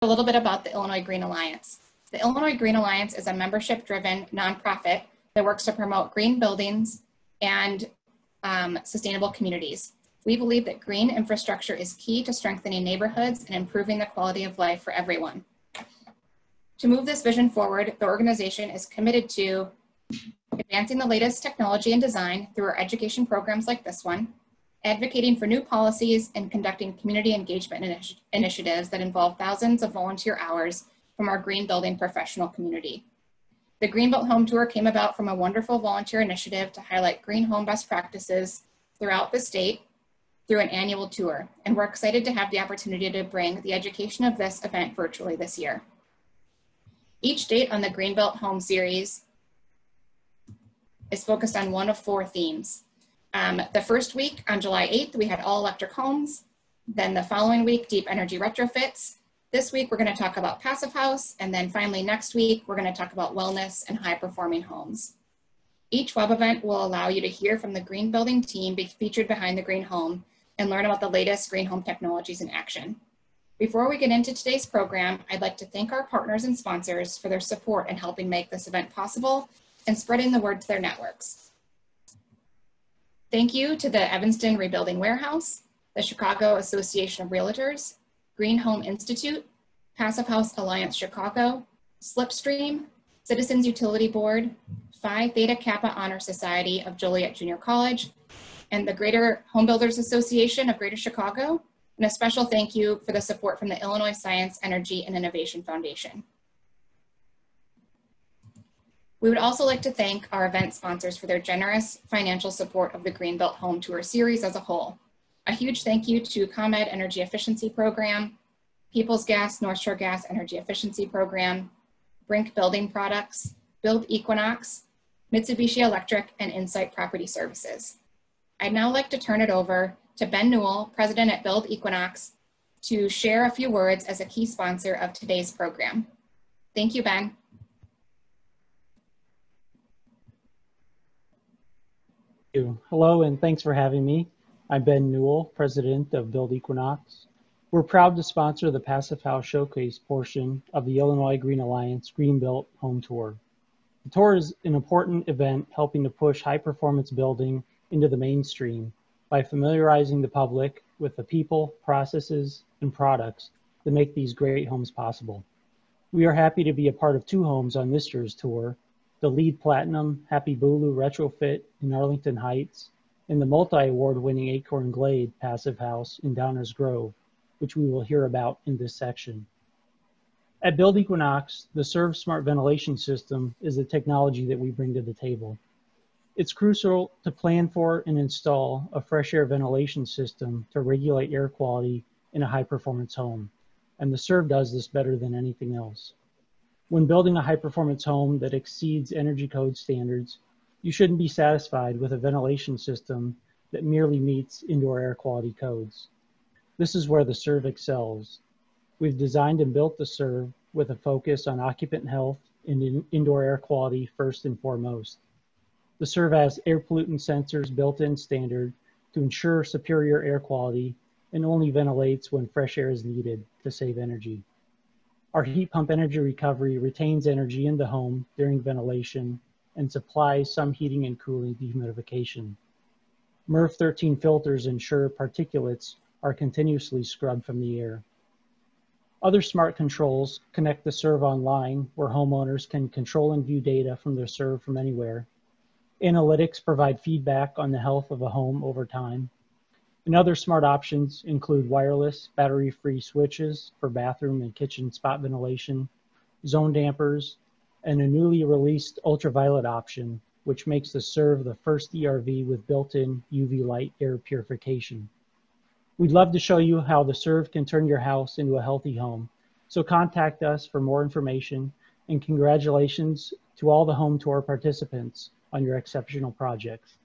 a little bit about the Illinois Green Alliance. The Illinois Green Alliance is a membership-driven nonprofit that works to promote green buildings and sustainable communities. We believe that green infrastructure is key to strengthening neighborhoods and improving the quality of life for everyone. To move this vision forward, the organization is committed to advancing the latest technology and design through our education programs like this one, advocating for new policies, and conducting community engagement initiatives that involve thousands of volunteer hours from our green building professional community. The GreenBuilt Home Tour came about from a wonderful volunteer initiative to highlight green home best practices throughout the state through an annual tour, and we're excited to have the opportunity to bring the education of this event virtually this year. Each date on the GreenBuilt Home series is focused on one of 4 themes. The first week on July 8th, we had all electric homes. Then the following week, deep energy retrofits. This week, we're going to talk about passive house. And then finally, next week, we're going to talk about wellness and high performing homes. Each web event will allow you to hear from the green building team featured behind the green home and learn about the latest green home technologies in action. Before we get into today's program, I'd like to thank our partners and sponsors for their support in helping make this event possible and spreading the word to their networks. Thank you to the Evanston Rebuilding Warehouse, the Chicago Association of Realtors, Green Home Institute, Passive House Alliance Chicago, Slipstream, Citizens Utility Board, Phi Theta Kappa Honor Society of Joliet Junior College, and the Greater Home Builders Association of Greater Chicago, and a special thank you for the support from the Illinois Science, Energy, and Innovation Foundation. We would also like to thank our event sponsors for their generous financial support of the GreenBuilt Home Tour series as a whole. A huge thank you to ComEd Energy Efficiency Program, Peoples Gas North Shore Gas Energy Efficiency Program, Brink Building Products, Build Equinox, Mitsubishi Electric, and Insight Property Services. I'd now like to turn it over to Ben Newell, President at Build Equinox, to share a few words as a key sponsor of today's program. Thank you, Ben. Hello, and thanks for having me. I'm Ben Newell, President of Build Equinox. We're proud to sponsor the Passive House Showcase portion of the Illinois Green Alliance GreenBuilt Home Tour. The tour is an important event helping to push high-performance building into the mainstream by familiarizing the public with the people, processes, and products that make these great homes possible. We are happy to be a part of 2 homes on this year's tour, the LEED Platinum Happy Bulu retrofit in Arlington Heights, and the multi-award winning Acorn Glade Passive House in Downers Grove, which we will hear about in this section. At Build Equinox, the Serve Smart Ventilation System is the technology that we bring to the table. It's crucial to plan for and install a fresh air ventilation system to regulate air quality in a high-performance home, and the Serve does this better than anything else. When building a high-performance home that exceeds energy code standards, you shouldn't be satisfied with a ventilation system that merely meets indoor air quality codes. This is where the Serve excels. We've designed and built the Serve with a focus on occupant health and indoor air quality first and foremost. The Serve has air pollutant sensors built in standard to ensure superior air quality and only ventilates when fresh air is needed to save energy. Our heat pump energy recovery retains energy in the home during ventilation and supplies some heating and cooling dehumidification. MERV 13 filters ensure particulates are continuously scrubbed from the air. Other smart controls connect the Serve online, where homeowners can control and view data from their Serve from anywhere. Analytics provide feedback on the health of a home over time. And other smart options include wireless, battery-free switches for bathroom and kitchen spot ventilation, zone dampers, and a newly released ultraviolet option, which makes the Serve the first ERV with built-in UV light air purification. We'd love to show you how the Serve can turn your house into a healthy home, so contact us for more information, and congratulations to all the home tour participants on your exceptional projects.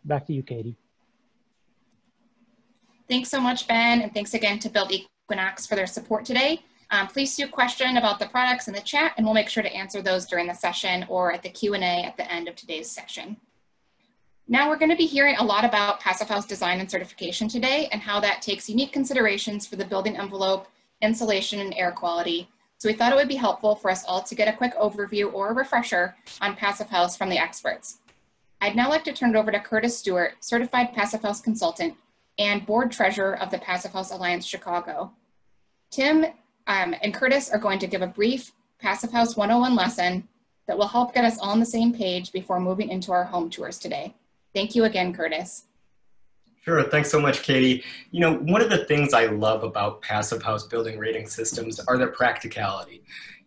Back to you, Katie. Thanks so much, Ben, and thanks again to Build Equinox for their support today. Please do question about the products in the chat, and we'll make sure to answer those during the session or at the Q&A at the end of today's session. Now we're going to be hearing a lot about Passive House design and certification today and how that takes unique considerations for the building envelope insulation, and air quality. So we thought it would be helpful for us all to get a quick overview or a refresher on Passive House from the experts. I'd now like to turn it over to Curtis Stewart, Certified Passive House Consultant and Board Treasurer of the Passive House Alliance Chicago. Tim and Curtis are going to give a brief Passive House 101 lesson that will help get us all on the same page before moving into our home tours today. Thank you again, Curtis. Sure, thanks so much, Katie. You know, one of the things I love about Passive House building rating systems are their practicality.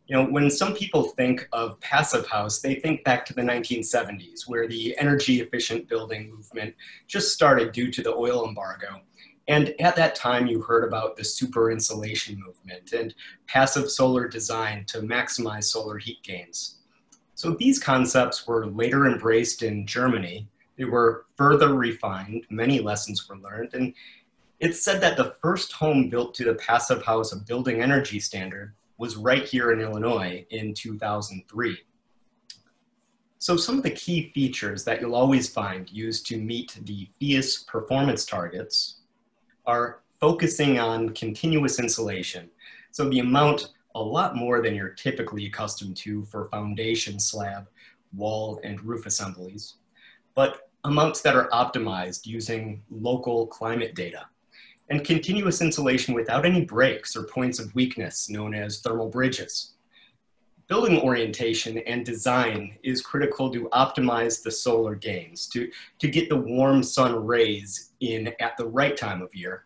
You know, when some people think of Passive House, they think back to the 1970s, where the energy efficient building movement just started due to the oil embargo. And at that time, you heard about the super insulation movement and passive solar design to maximize solar heat gains. So these concepts were later embraced in Germany. They were further refined, many lessons were learned, and it's said that the first home built to the Passive House building energy standard was right here in Illinois in 2003. So some of the key features that you'll always find used to meet the PHIUS performance targets are focusing on continuous insulation. So the amount a lot more than you're typically accustomed to for foundation, slab, wall, and roof assemblies, but amounts that are optimized using local climate data, and continuous insulation without any breaks or points of weakness known as thermal bridges. Building orientation and design is critical to optimize the solar gains, to get the warm sun rays in at the right time of year,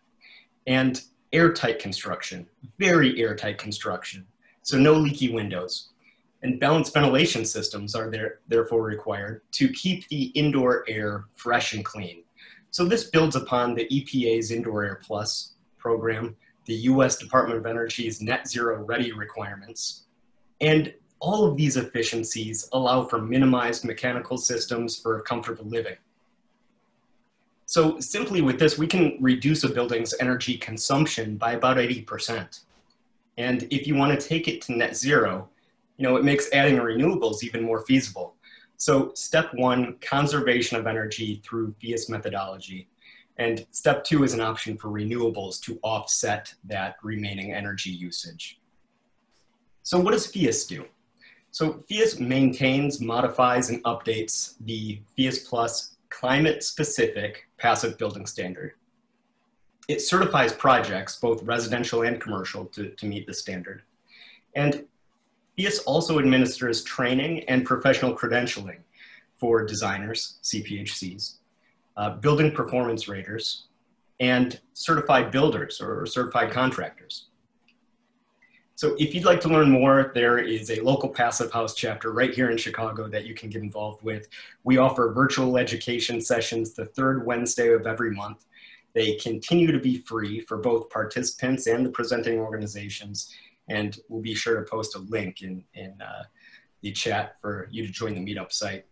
and airtight construction, very airtight construction, so no leaky windows. And balanced ventilation systems are therefore required to keep the indoor air fresh and clean. So this builds upon the EPA's Indoor Air Plus program, the US Department of Energy's Net Zero Ready requirements, and all of these efficiencies allow for minimized mechanical systems for comfortable living. So simply with this, we can reduce a building's energy consumption by about 80%. And if you want to take it to net zero, you know, it makes adding renewables even more feasible. So step one, conservation of energy through PHIUS methodology. And step two is an option for renewables to offset that remaining energy usage. So what does PHIUS do? So PHIUS maintains, modifies, and updates the PHIUS Plus climate-specific passive building standard. It certifies projects, both residential and commercial, to meet the standard. And PHIUS also administers training and professional credentialing for designers, CPHCs, building performance raters, and certified builders or certified contractors. So if you'd like to learn more, there is a local Passive House chapter right here in Chicago that you can get involved with. We offer virtual education sessions the third Wednesday of every month. They continue to be free for both participants and the presenting organizations. And we'll be sure to post a link in the chat for you to join the meetup site.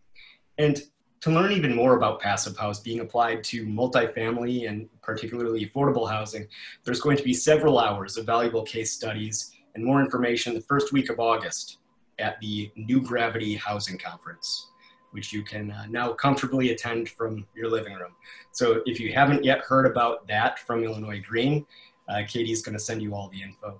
And to learn even more about Passive House being applied to multifamily and particularly affordable housing, there's going to be several hours of valuable case studies and more information the first week of August at the New Gravity Housing Conference, which you can now comfortably attend from your living room. So if you haven't yet heard about that from Illinois Green, Katie's going to send you all the info.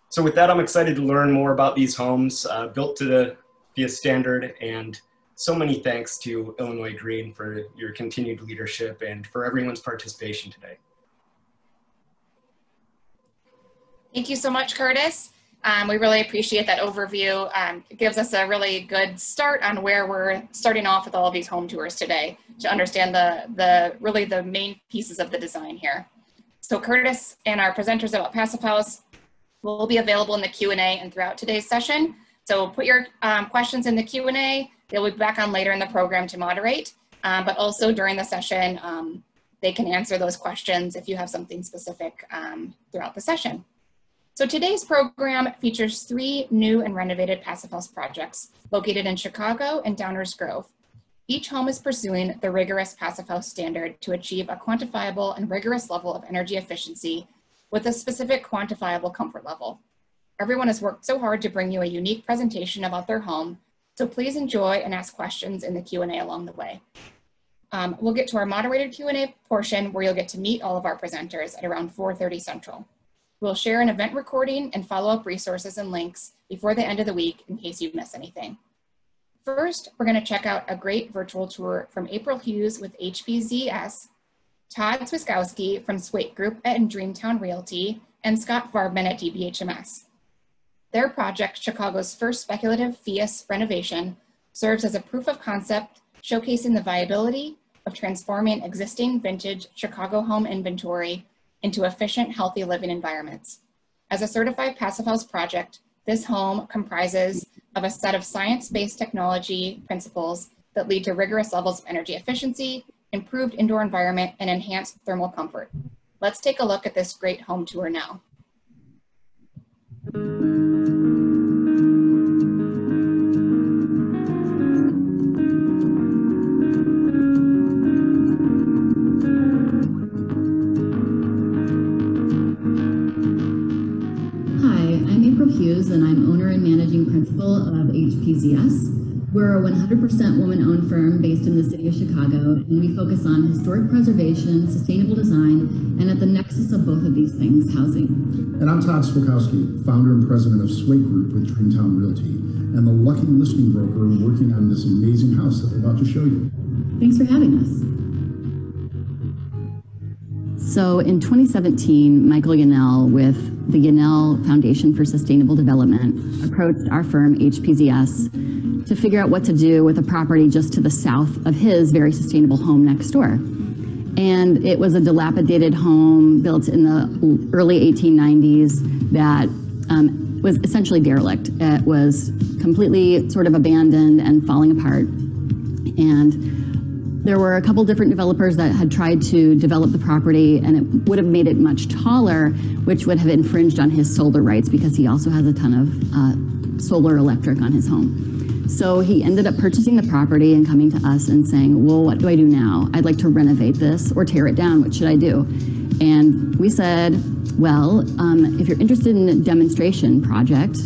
So with that, I'm excited to learn more about these homes built to the PHIUS standard, and so many thanks to Illinois Green for your continued leadership and for everyone's participation today. Thank you so much, Curtis. We really appreciate that overview. It gives us a really good start on where we're starting off with all of these home tours today to understand really the main pieces of the design here. So Curtis and our presenters about Passive House will be available in the Q&A and throughout today's session. So put your questions in the Q&A. They'll be back on later in the program to moderate, but also during the session, they can answer those questions if you have something specific throughout the session. So today's program features 3 new and renovated Passive House projects located in Chicago and Downers Grove. Each home is pursuing the rigorous Passive House standard to achieve a quantifiable and rigorous level of energy efficiency with a specific quantifiable comfort level. Everyone has worked so hard to bring you a unique presentation about their home, so please enjoy and ask questions in the Q&A along the way. We'll get to our moderated Q&A portion where you'll get to meet all of our presenters at around 4:30 Central. We'll share an event recording and follow-up resources and links before the end of the week in case you miss anything. First, we're going to check out a great virtual tour from April Hughes with HPZS, Todd Swiskowski from Swait Group at Dreamtown Realty, and Scott Farbman at DBHMS. Their project, Chicago's First Speculative PHIUS Renovation, serves as a proof of concept showcasing the viability of transforming existing vintage Chicago home inventory into efficient, healthy living environments. As a certified Passive House project, this home comprises of a set of science-based technology principles that lead to rigorous levels of energy efficiency, improved indoor environment, and enhanced thermal comfort. Let's take a look at this great home tour now. And I'm owner and managing principal of HPZS. We're a 100% woman-owned firm based in the city of Chicago, and we focus on historic preservation, sustainable design, and at the nexus of both of these things, housing. And I'm Todd Swiskowski, founder and president of Swait Group with Dreamtown Realty, and the lucky listing broker working on this amazing house that we're about to show you. Thanks for having us. So in 2017, Michael Yanell with the Yanell Foundation for Sustainable Development approached our firm, HPZS, to figure out what to do with a property just to the south of his very sustainable home next door. And it was a dilapidated home built in the early 1890s that was essentially derelict. It was completely sort of abandoned and falling apart. And there were a couple different developers that had tried to develop the property, and it would have made it much taller, which would have infringed on his solar rights because he also has a ton of solar electric on his home. So he ended up purchasing the property and coming to us and saying, well, what do I do now? I'd like to renovate this or tear it down. What should I do? And we said, well, if you're interested in a demonstration project,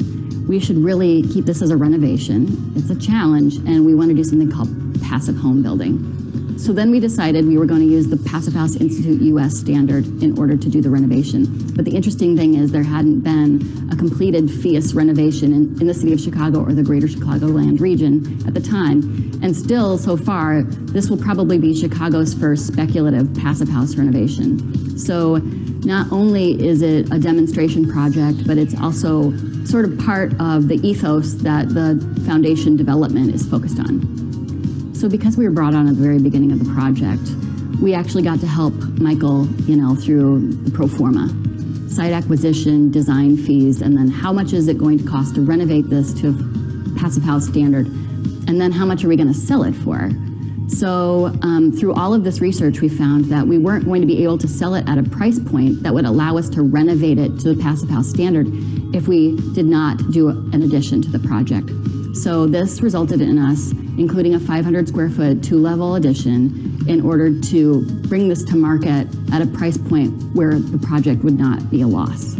we should really keep this as a renovation. It's a challenge, and we want to do something called passive home building. So then we decided we were going to use the Passive House Institute US standard in order to do the renovation. But the interesting thing is there hadn't been a completed PHIUS renovation in the city of Chicago or the greater Chicagoland region at the time. And still, so far, this will probably be Chicago's first speculative Passive House renovation. So not only is it a demonstration project, but it's also sort of part of the ethos that the foundation development is focused on. So because we were brought on at the very beginning of the project, we actually got to help Michael, through the pro forma, site acquisition, design fees, and then how much is it going to cost to renovate this to a Passive House standard, and then how much are we going to sell it for? So through all of this research, we found that we weren't going to be able to sell it at a price point that would allow us to renovate it to the Passive House standard if we did not do an addition to the project. So this resulted in us including a 500 square foot two-level addition in order to bring this to market at a price point where the project would not be a loss.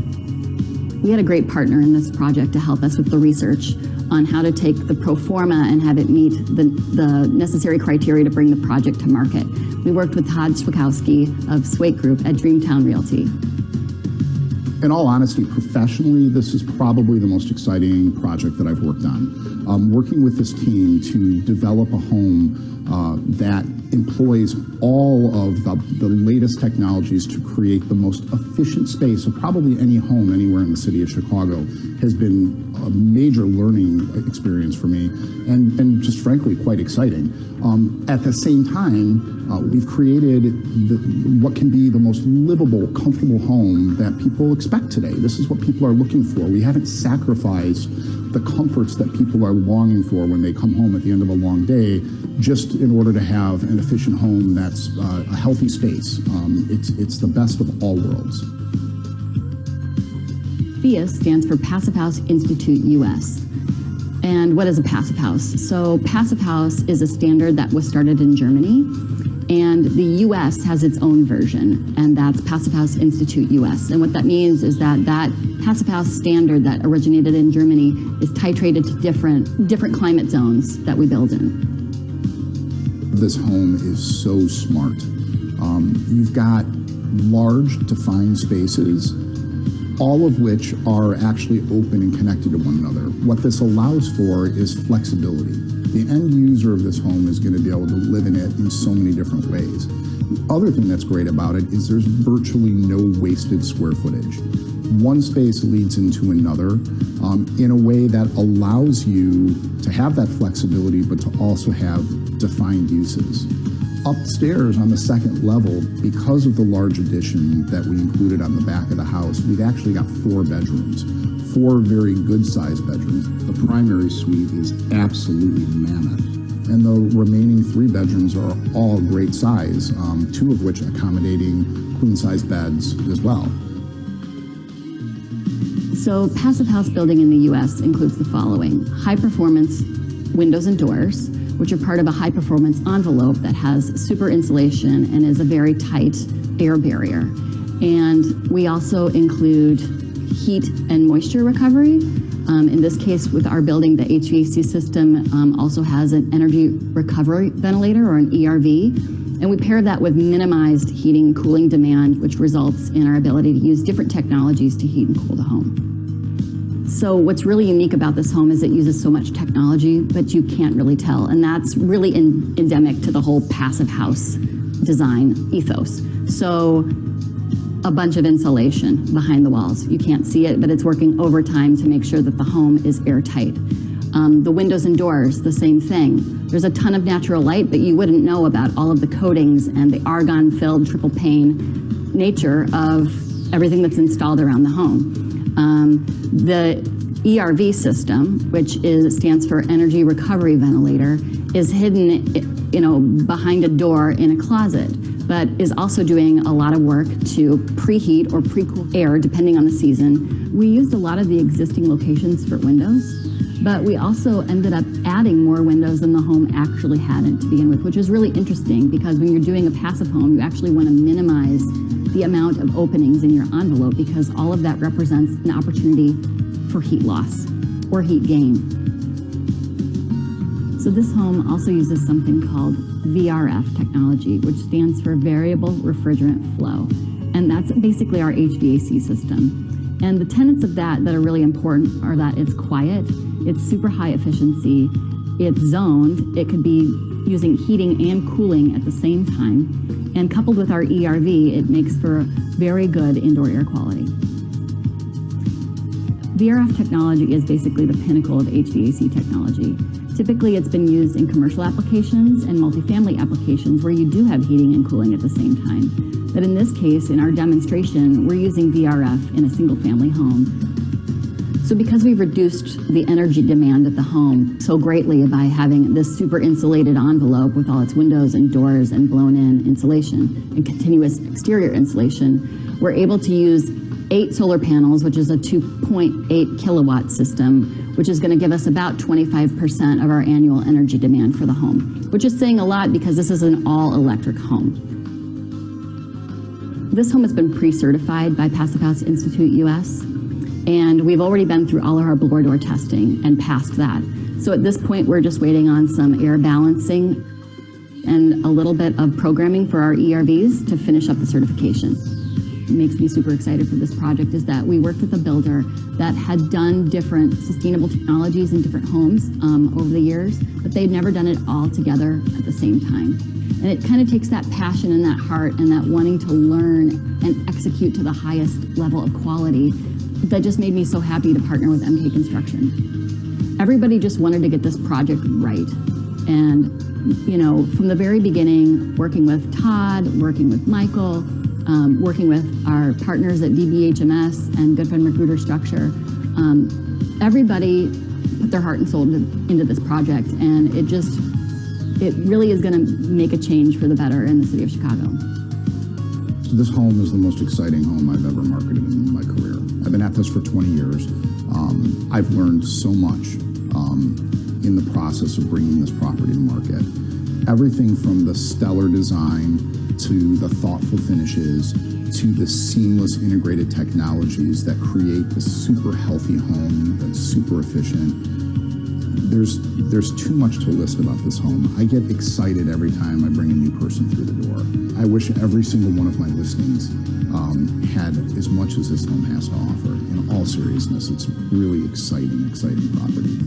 We had a great partner in this project to help us with the research on how to take the pro forma and have it meet the necessary criteria to bring the project to market. We worked with Todd Swiskowski of Swait Group at Dreamtown Realty. In all honesty, professionally, this is probably the most exciting project that I've worked on. Working with this team to develop a home that employs all of the latest technologies to create the most efficient space of probably any home anywhere in the city of Chicago has been a major learning experience for me and just frankly quite exciting. At the same time, we've created what can be the most livable, comfortable home that people expect today. This is what people are looking for. We haven't sacrificed the comforts that people are longing for when they come home at the end of a long day, just in order to have an efficient home that's a healthy space. It's the best of all worlds. PHIUS stands for Passive House Institute US. And what is a Passive House? So Passive House is a standard that was started in Germany, and the US has its own version, and that's Passive House Institute US. And what that means is that Passive House standard that originated in Germany is titrated to different climate zones that we build in. This home is so smart. You've got large, defined spaces all of which are actually open and connected to one another. What this allows for is flexibility. The end user of this home is going to be able to live in it in so many different ways. The other thing that's great about it is there's virtually no wasted square footage. One space leads into another in a way that allows you to have that flexibility, but to also have defined uses. Upstairs on the second level, because of the large addition that we included on the back of the house, we've actually got 4 bedrooms, 4 very good-sized bedrooms. The primary suite is absolutely mammoth, and the remaining 3 bedrooms are all great size, 2 of which accommodating queen-size beds as well. So passive house building in the U.S. includes the following: high-performance windows and doors, which are part of a high-performance envelope that has super insulation and is a very tight air barrier. And we also include heat and moisture recovery. In this case, with our building, the HVAC system also has an energy recovery ventilator, or an ERV. And we pair that with minimized heating and cooling demand, which results in our ability to use different technologies to heat and cool the home. So what's really unique about this home is it uses so much technology, but you can't really tell. And that's really endemic to the whole passive house design ethos. So a bunch of insulation behind the walls. You can't see it, but it's working overtime to make sure that the home is airtight. The windows and doors, the same thing. There's a ton of natural light, but you wouldn't know about all of the coatings and the argon-filled triple pane nature of everything that's installed around the home. The ERV system, which stands for Energy Recovery Ventilator, is hidden, behind a door in a closet, but is also doing a lot of work to preheat or pre-cool air, depending on the season. We used a lot of the existing locations for windows, but we also ended up adding more windows than the home actually had to begin with, which is really interesting because when you're doing a passive home, you actually want to minimize the amount of openings in your envelope because all of that represents an opportunity for heat loss or heat gain. So this home also uses something called VRF technology, which stands for Variable Refrigerant Flow. And that's basically our HVAC system. And the tenets of that are really important are that it's quiet, it's super high efficiency, it's zoned, it could be using heating and cooling at the same time, and coupled with our ERV, it makes for very good indoor air quality. VRF technology is basically the pinnacle of HVAC technology. Typically, it's been used in commercial applications and multifamily applications where you do have heating and cooling at the same time. But in this case, in our demonstration, we're using VRF in a single-family home. So because we've reduced the energy demand of the home so greatly by having this super insulated envelope with all its windows and doors and blown-in insulation and continuous exterior insulation, we're able to use 8 solar panels, which is a 2.8 kilowatt system, which is going to give us about 25% of our annual energy demand for the home, which is saying a lot because this is an all-electric home. This home has been pre-certified by Passive House Institute US, and we've already been through all of our blower door testing and passed that. So at this point, we're just waiting on some air balancing and a little bit of programming for our ERVs to finish up the certification. What makes me super excited for this project is that we worked with a builder that had done different sustainable technologies in different homes over the years, but they'd never done it all together at the same time. And it kind of takes that passion and that heart and that wanting to learn and execute to the highest level of quality that just made me so happy to partner with MK Construction. Everybody just wanted to get this project right. And, from the very beginning, working with Todd, working with Michael, working with our partners at DBHMS and Good Friend Recruiter Structure, everybody put their heart and soul into this project, and it really is going to make a change for the better in the city of Chicago. So this home is the most exciting home I've ever marketed in my career. I've been at this for 20 years. I've learned so much in the process of bringing this property to market. Everything from the stellar design to the thoughtful finishes, to the seamless integrated technologies that create the super healthy home that's super efficient. there's too much to list about this home. I get excited every time I bring a new person through the door. I wish every single one of my listings had as much as this home has to offer. In all seriousness, it's really exciting property.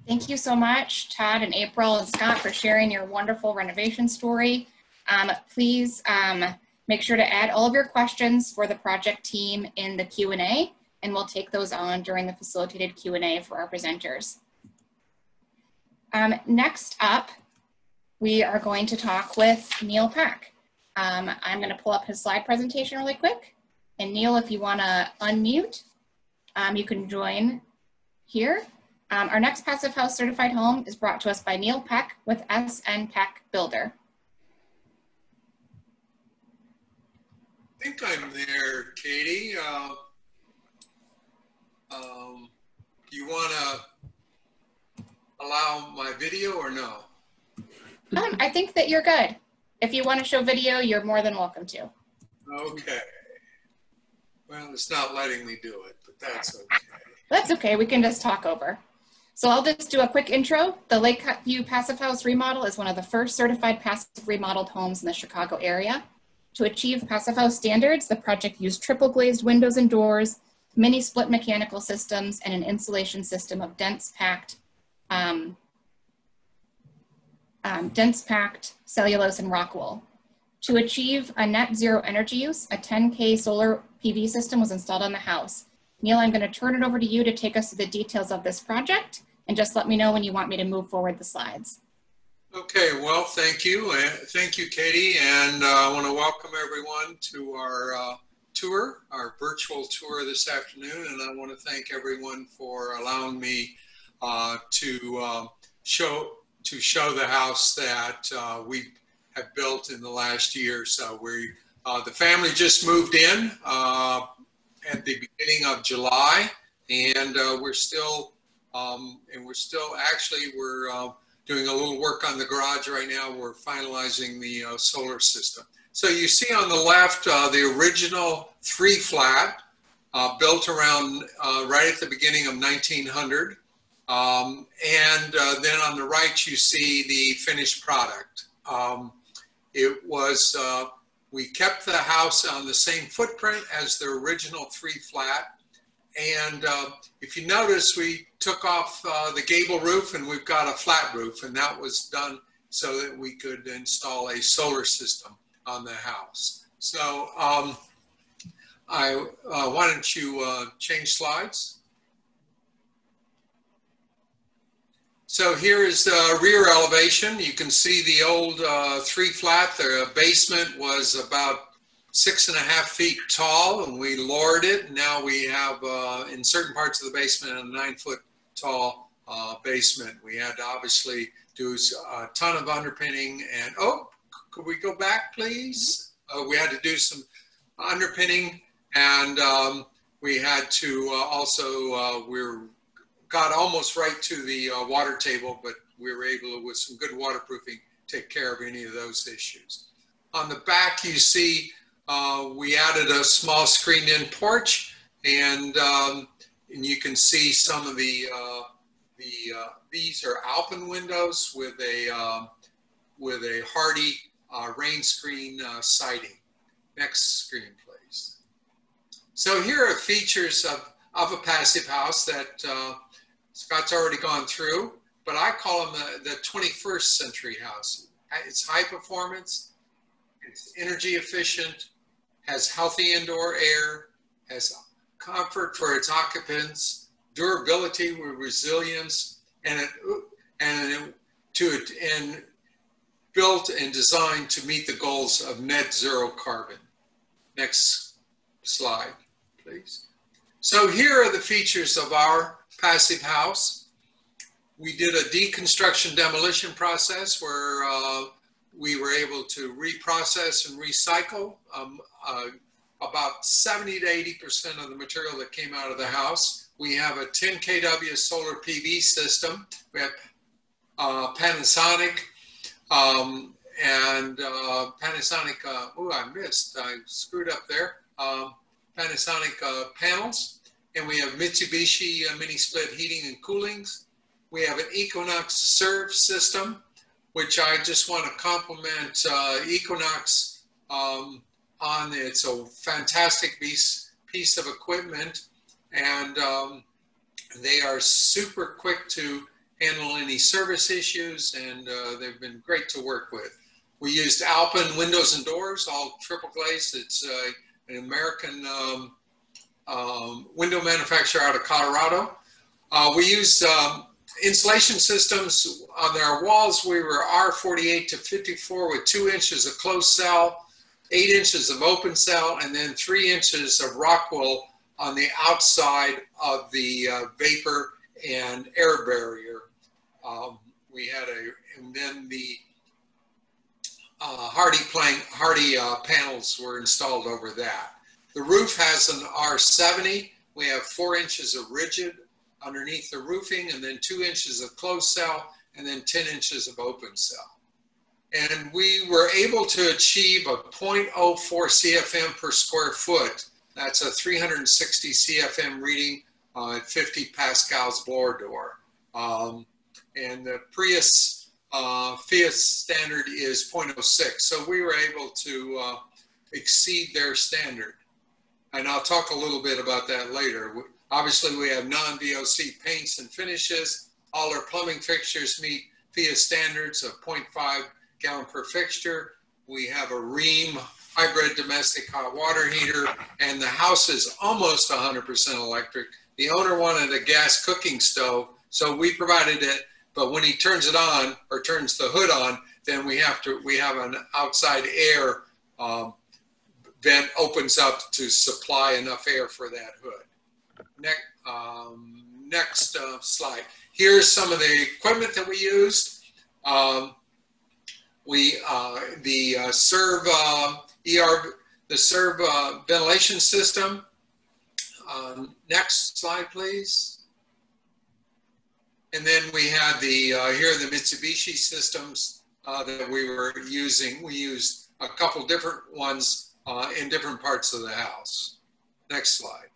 Thank you so much, Todd and April and Scott, for sharing your wonderful renovation story. Please make sure to add all of your questions for the project team in the Q&A, and we'll take those on during the facilitated Q&A for our presenters. Next up, we are going to talk with Neil Peck. I'm going to pull up his slide presentation really quick. And Neil, if you want to unmute, you can join here. Our next Passive House certified home is brought to us by Neil Peck with SN Peck Builder. I think I'm there, Katie. You want to allow my video or no? I think that you're good. If you want to show video, you're more than welcome to. Okay. Well, it's not letting me do it, but that's okay. That's okay. We can just talk over. So I'll just do a quick intro. The Lakeview Passive House remodel is one of the first certified passive remodeled homes in the Chicago area. To achieve Passive House standards, the project used triple-glazed windows and doors, mini split mechanical systems, and an insulation system of dense packed cellulose and rockwool. To achieve a net zero energy use, a 10K solar PV system was installed on the house. Neil, I'm going to turn it over to you to take us through the details of this project, and just let me know when you want me to move forward the slides. Okay, well, thank you. Thank you, Katie. And I want to welcome everyone to our tour, our virtual tour this afternoon. And I want to thank everyone for allowing me to show the house that we have built in the last year. So the family just moved in at the beginning of July, and we're doing a little work on the garage right now. We're finalizing the solar system. So you see on the left, the original 3-flat built around right at the beginning of 1900. Then on the right, you see the finished product. We kept the house on the same footprint as the original 3-flat. And if you notice, we took off the gable roof and we've got a flat roof, and that was done so that we could install a solar system on the house. So why don't you change slides? So here is the rear elevation. You can see the old 3-flat. The basement was about 6.5 feet tall, and we lowered it. Now we have, in certain parts of the basement, a 9-foot tall basement. We had to obviously do a ton of underpinning, and could we go back, please? We had to do some underpinning, and we had to also, got almost right to the water table, but we were able to, with some good waterproofing, take care of any of those issues. On the back, you see we added a small screened-in porch, and you can see some of these are Alpen windows with a hardy rain screen siding. Next screen, please. So here are features of a passive house that Scott's already gone through, but I call them the 21st century house. It's high performance, it's energy efficient, has healthy indoor air, has comfort for its occupants, durability with resilience, and built and designed to meet the goals of net zero carbon. Next slide, please. So here are the features of our passive house. We did a deconstruction demolition process where we were able to reprocess and recycle about 70 to 80% of the material that came out of the house. We have a 10 kW solar PV system. We have Panasonic, and Panasonic, oh, I screwed up there. Panasonic panels, and we have Mitsubishi mini split heating and coolings. We have an Equinox serve system, which I just want to compliment Equinox on. It's a fantastic piece of equipment, and they are super quick to handle any service issues, and they've been great to work with. We used Alpine windows and doors, all triple glazed. It's an American window manufacturer out of Colorado. We used insulation systems on our walls. We were R48 to 54 with 2 inches of closed cell, 8 inches of open cell, and then 3 inches of rockwool on the outside of the vapor and air barrier. We had and then the Hardy panels were installed over that. The roof has an R70. We have 4 inches of rigid underneath the roofing, and then 2 inches of closed cell, and then 10 inches of open cell. And we were able to achieve a 0.04 CFM per square foot. That's a 360 CFM reading at 50 pascals blower door. And the PHIUS standard is 0.06. So we were able to exceed their standard. And I'll talk a little bit about that later. Obviously, we have non-VOC paints and finishes. All our plumbing fixtures meet PHIUS standards of 0.5 gallon per fixture. We have a Rheem hybrid domestic hot water heater, and the house is almost 100% electric. The owner wanted a gas cooking stove, so we provided it, but when he turns it on or turns the hood on, then we have an outside air vent opens up to supply enough air for that hood. Next slide. Here's some of the equipment that we used. The serve ventilation system. Next slide, please. And then we had here are the Mitsubishi systems that we were using. We used a couple different ones in different parts of the house. Next slide.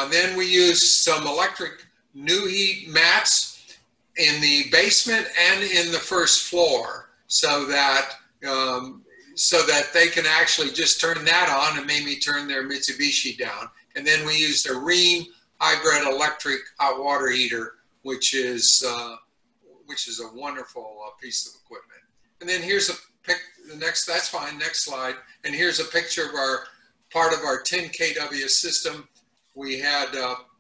Then we used some electric new heat mats in the basement and in the first floor, so that they can actually just turn that on and maybe turn their Mitsubishi down. And then we used a Rheem hybrid electric hot water heater, which is a wonderful piece of equipment. And then here's a that's fine, next slide. And here's a picture of part of our 10 kW system. We had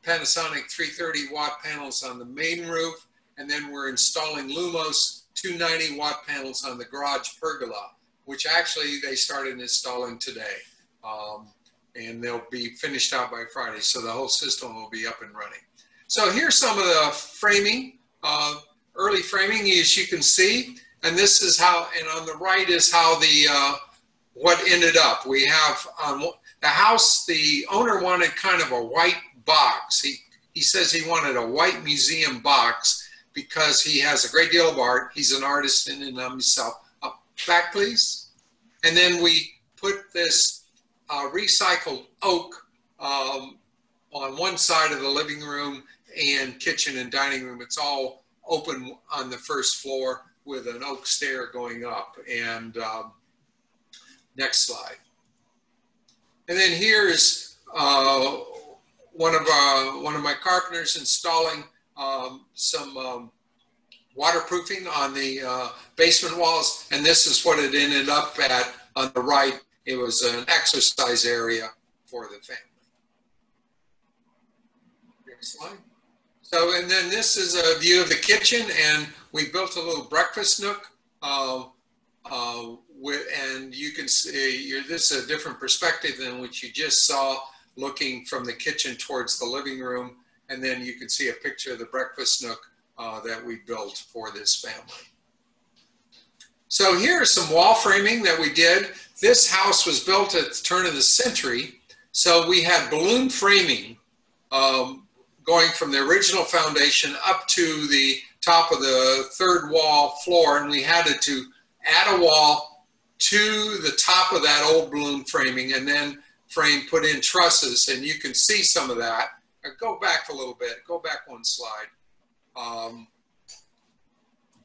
Panasonic 330 watt panels on the main roof, and then we're installing Lumos 290 watt panels on the garage pergola, which actually they started installing today. And they'll be finished out by Friday, so the whole system will be up and running. So here's some of the framing, early framing, as you can see. And this is how, and on the right is how what ended up. We have the house, the owner wanted kind of a white box. He says he wanted a white museum box because he has a great deal of art. He's an artist in and of himself. Back, please. And then we put this recycled oak on one side of the living room and kitchen and dining room. It's all open on the first floor with an oak stair going up. And next slide. And then here is one of my carpenters installing some waterproofing on the basement walls, and this is what it ended up at on the right. It was an exercise area for the family. Next slide. So, and then this is a view of the kitchen, and we built a little breakfast nook. And you can see, this is a different perspective than what you just saw, looking from the kitchen towards the living room. And then you can see a picture of the breakfast nook that we built for this family. So here's some wall framing that we did. This house was built at the turn of the century. So we had balloon framing going from the original foundation up to the top of the third wall floor, and we had to add a wall to the top of that old balloon framing, and then put in trusses, and you can see some of that. Go back a little bit, go back one slide,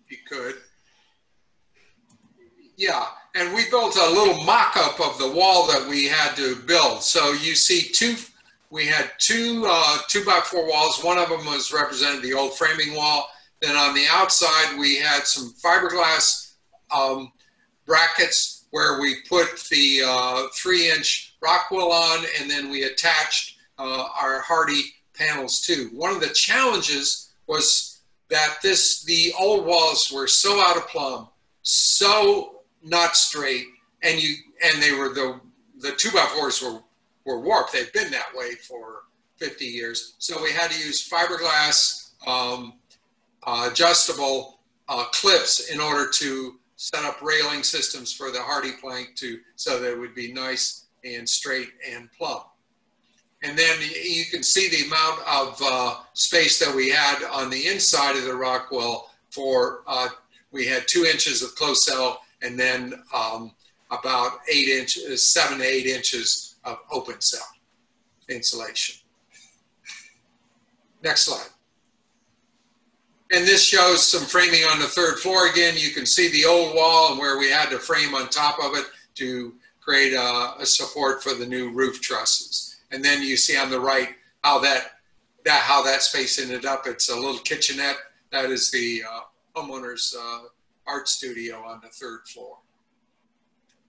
if you could. Yeah, and we built a little mock-up of the wall that we had to build. So you see we had two 2x4 walls. One of them was represented the old framing wall. Then on the outside, we had some fiberglass brackets where we put the 3-inch rockwool on, and then we attached our hardy panels too. One of the challenges was that the old walls were so out of plumb, so not straight, and they were the 2x4s were warped. They've been that way for 50 years. So we had to use fiberglass adjustable clips in order to set up railing systems for the hardy plank so that it would be nice and straight and plumb. And then you can see the amount of space that we had on the inside of the rockwool we had 2 inches of closed cell, and then about 7 to 8 inches of open cell insulation. Next slide. And this shows some framing on the 3rd floor again. You can see the old wall and where we had to frame on top of it to create a support for the new roof trusses. And then you see on the right how that space ended up. It's a little kitchenette. That is the homeowner's art studio on the 3rd floor.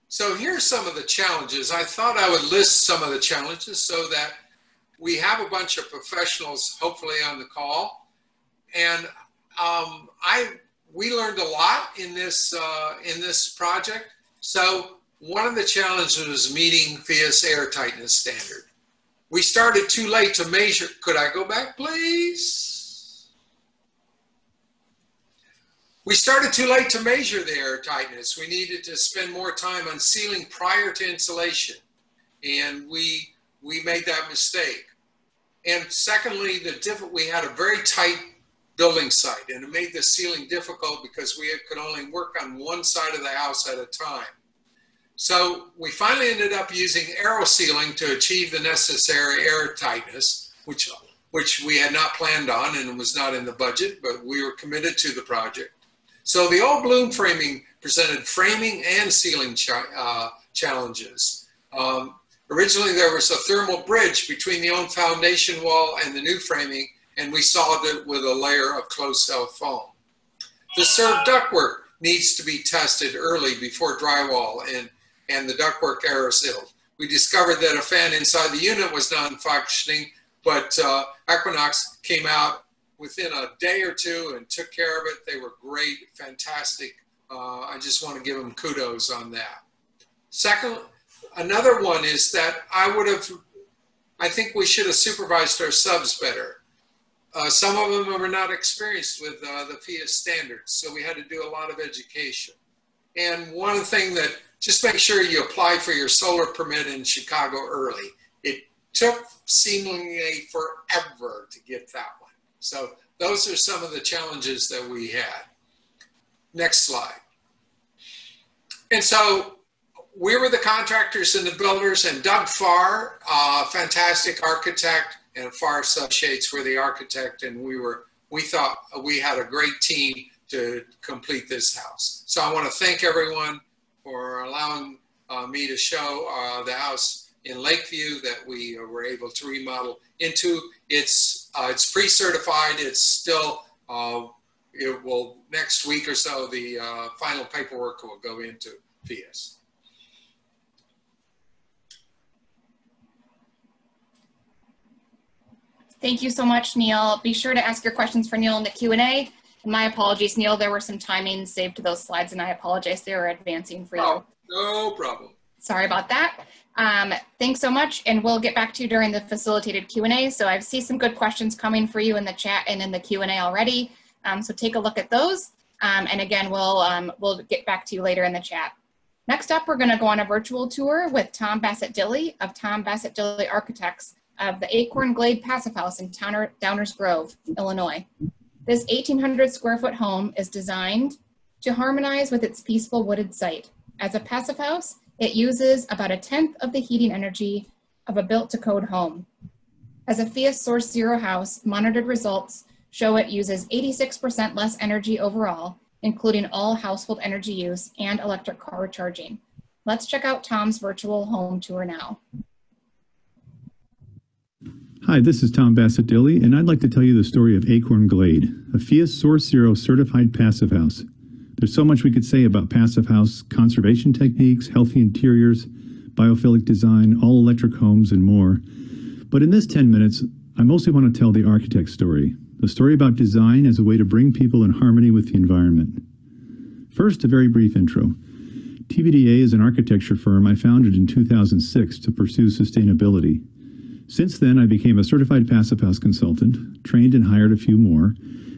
So here's some of the challenges. I thought I would list some of the challenges so that we have a bunch of professionals hopefully on the call. And we learned a lot in this project. So one of the challenges was meeting PHIUS air tightness standard. We started too late to measure. Could I go back, please? We started too late to measure the air tightness. We needed to spend more time on sealing prior to insulation, and we made that mistake. And secondly, we had a very tight building site, and it made the sealing difficult because we could only work on one side of the house at a time. So we finally ended up using aero sealing to achieve the necessary air tightness, which we had not planned on and was not in the budget, but we were committed to the project. So the old balloon framing presented framing and sealing challenges. Originally, there was a thermal bridge between the old foundation wall and the new framing, and we solved it with a layer of closed cell foam. The served ductwork needs to be tested early before drywall and the ductwork aerosealed. We discovered that a fan inside the unit was non-functioning, but Equinox came out within a day or two and took care of it. They were great, fantastic. I just want to give them kudos on that. Second, another one is that I think we should have supervised our subs better. Some of them were not experienced with the PHIUS standards, so we had to do a lot of education. And one thing that, just make sure you apply for your solar permit in Chicago early. It took seemingly forever to get that one. So those are some of the challenges that we had. Next slide. And so we were the contractors and the builders, and Doug Farr, fantastic architect, and Farr Associates were the architect, and we thought we had a great team to complete this house. So I want to thank everyone for allowing me to show the house in Lakeview that we were able to remodel into. It's pre-certified. It's still, it will, next week or so, the final paperwork will go into PHIUS. Thank you so much, Neil. Be sure to ask your questions for Neil in the Q&A. My apologies, Neil, there were some timings saved to those slides, and I apologize they were advancing for you. Oh, no problem. Sorry about that. Thanks so much, and we'll get back to you during the facilitated Q&A. So I see some good questions coming for you in the chat and in the Q&A already. So take a look at those. And again, we'll get back to you later in the chat. Next up, we're going to go on a virtual tour with Tom Bassett-Dilley of Tom Bassett-Dilley Architects of the Acorn Glade Passive House in Downers Grove, Illinois. This 1,800 square foot home is designed to harmonize with its peaceful wooded site. As a passive house, it uses about 1/10 of the heating energy of a built-to-code home. As a PHIUS Source Zero house, monitored results show it uses 86% less energy overall, including all household energy use and electric car charging. Let's check out Tom's virtual home tour now. Hi, this is Tom Bassett-Dilley, and I'd like to tell you the story of Acorn Glade, a PHIUS Source Zero certified passive house. There's so much we could say about passive house conservation techniques, healthy interiors, biophilic design, all-electric homes, and more. But in this 10 minutes, I mostly want to tell the architect's story, the story about design as a way to bring people in harmony with the environment. First, a very brief intro. TBDA is an architecture firm I founded in 2006 to pursue sustainability. Since then, I became a certified passive house consultant, trained and hired a few more,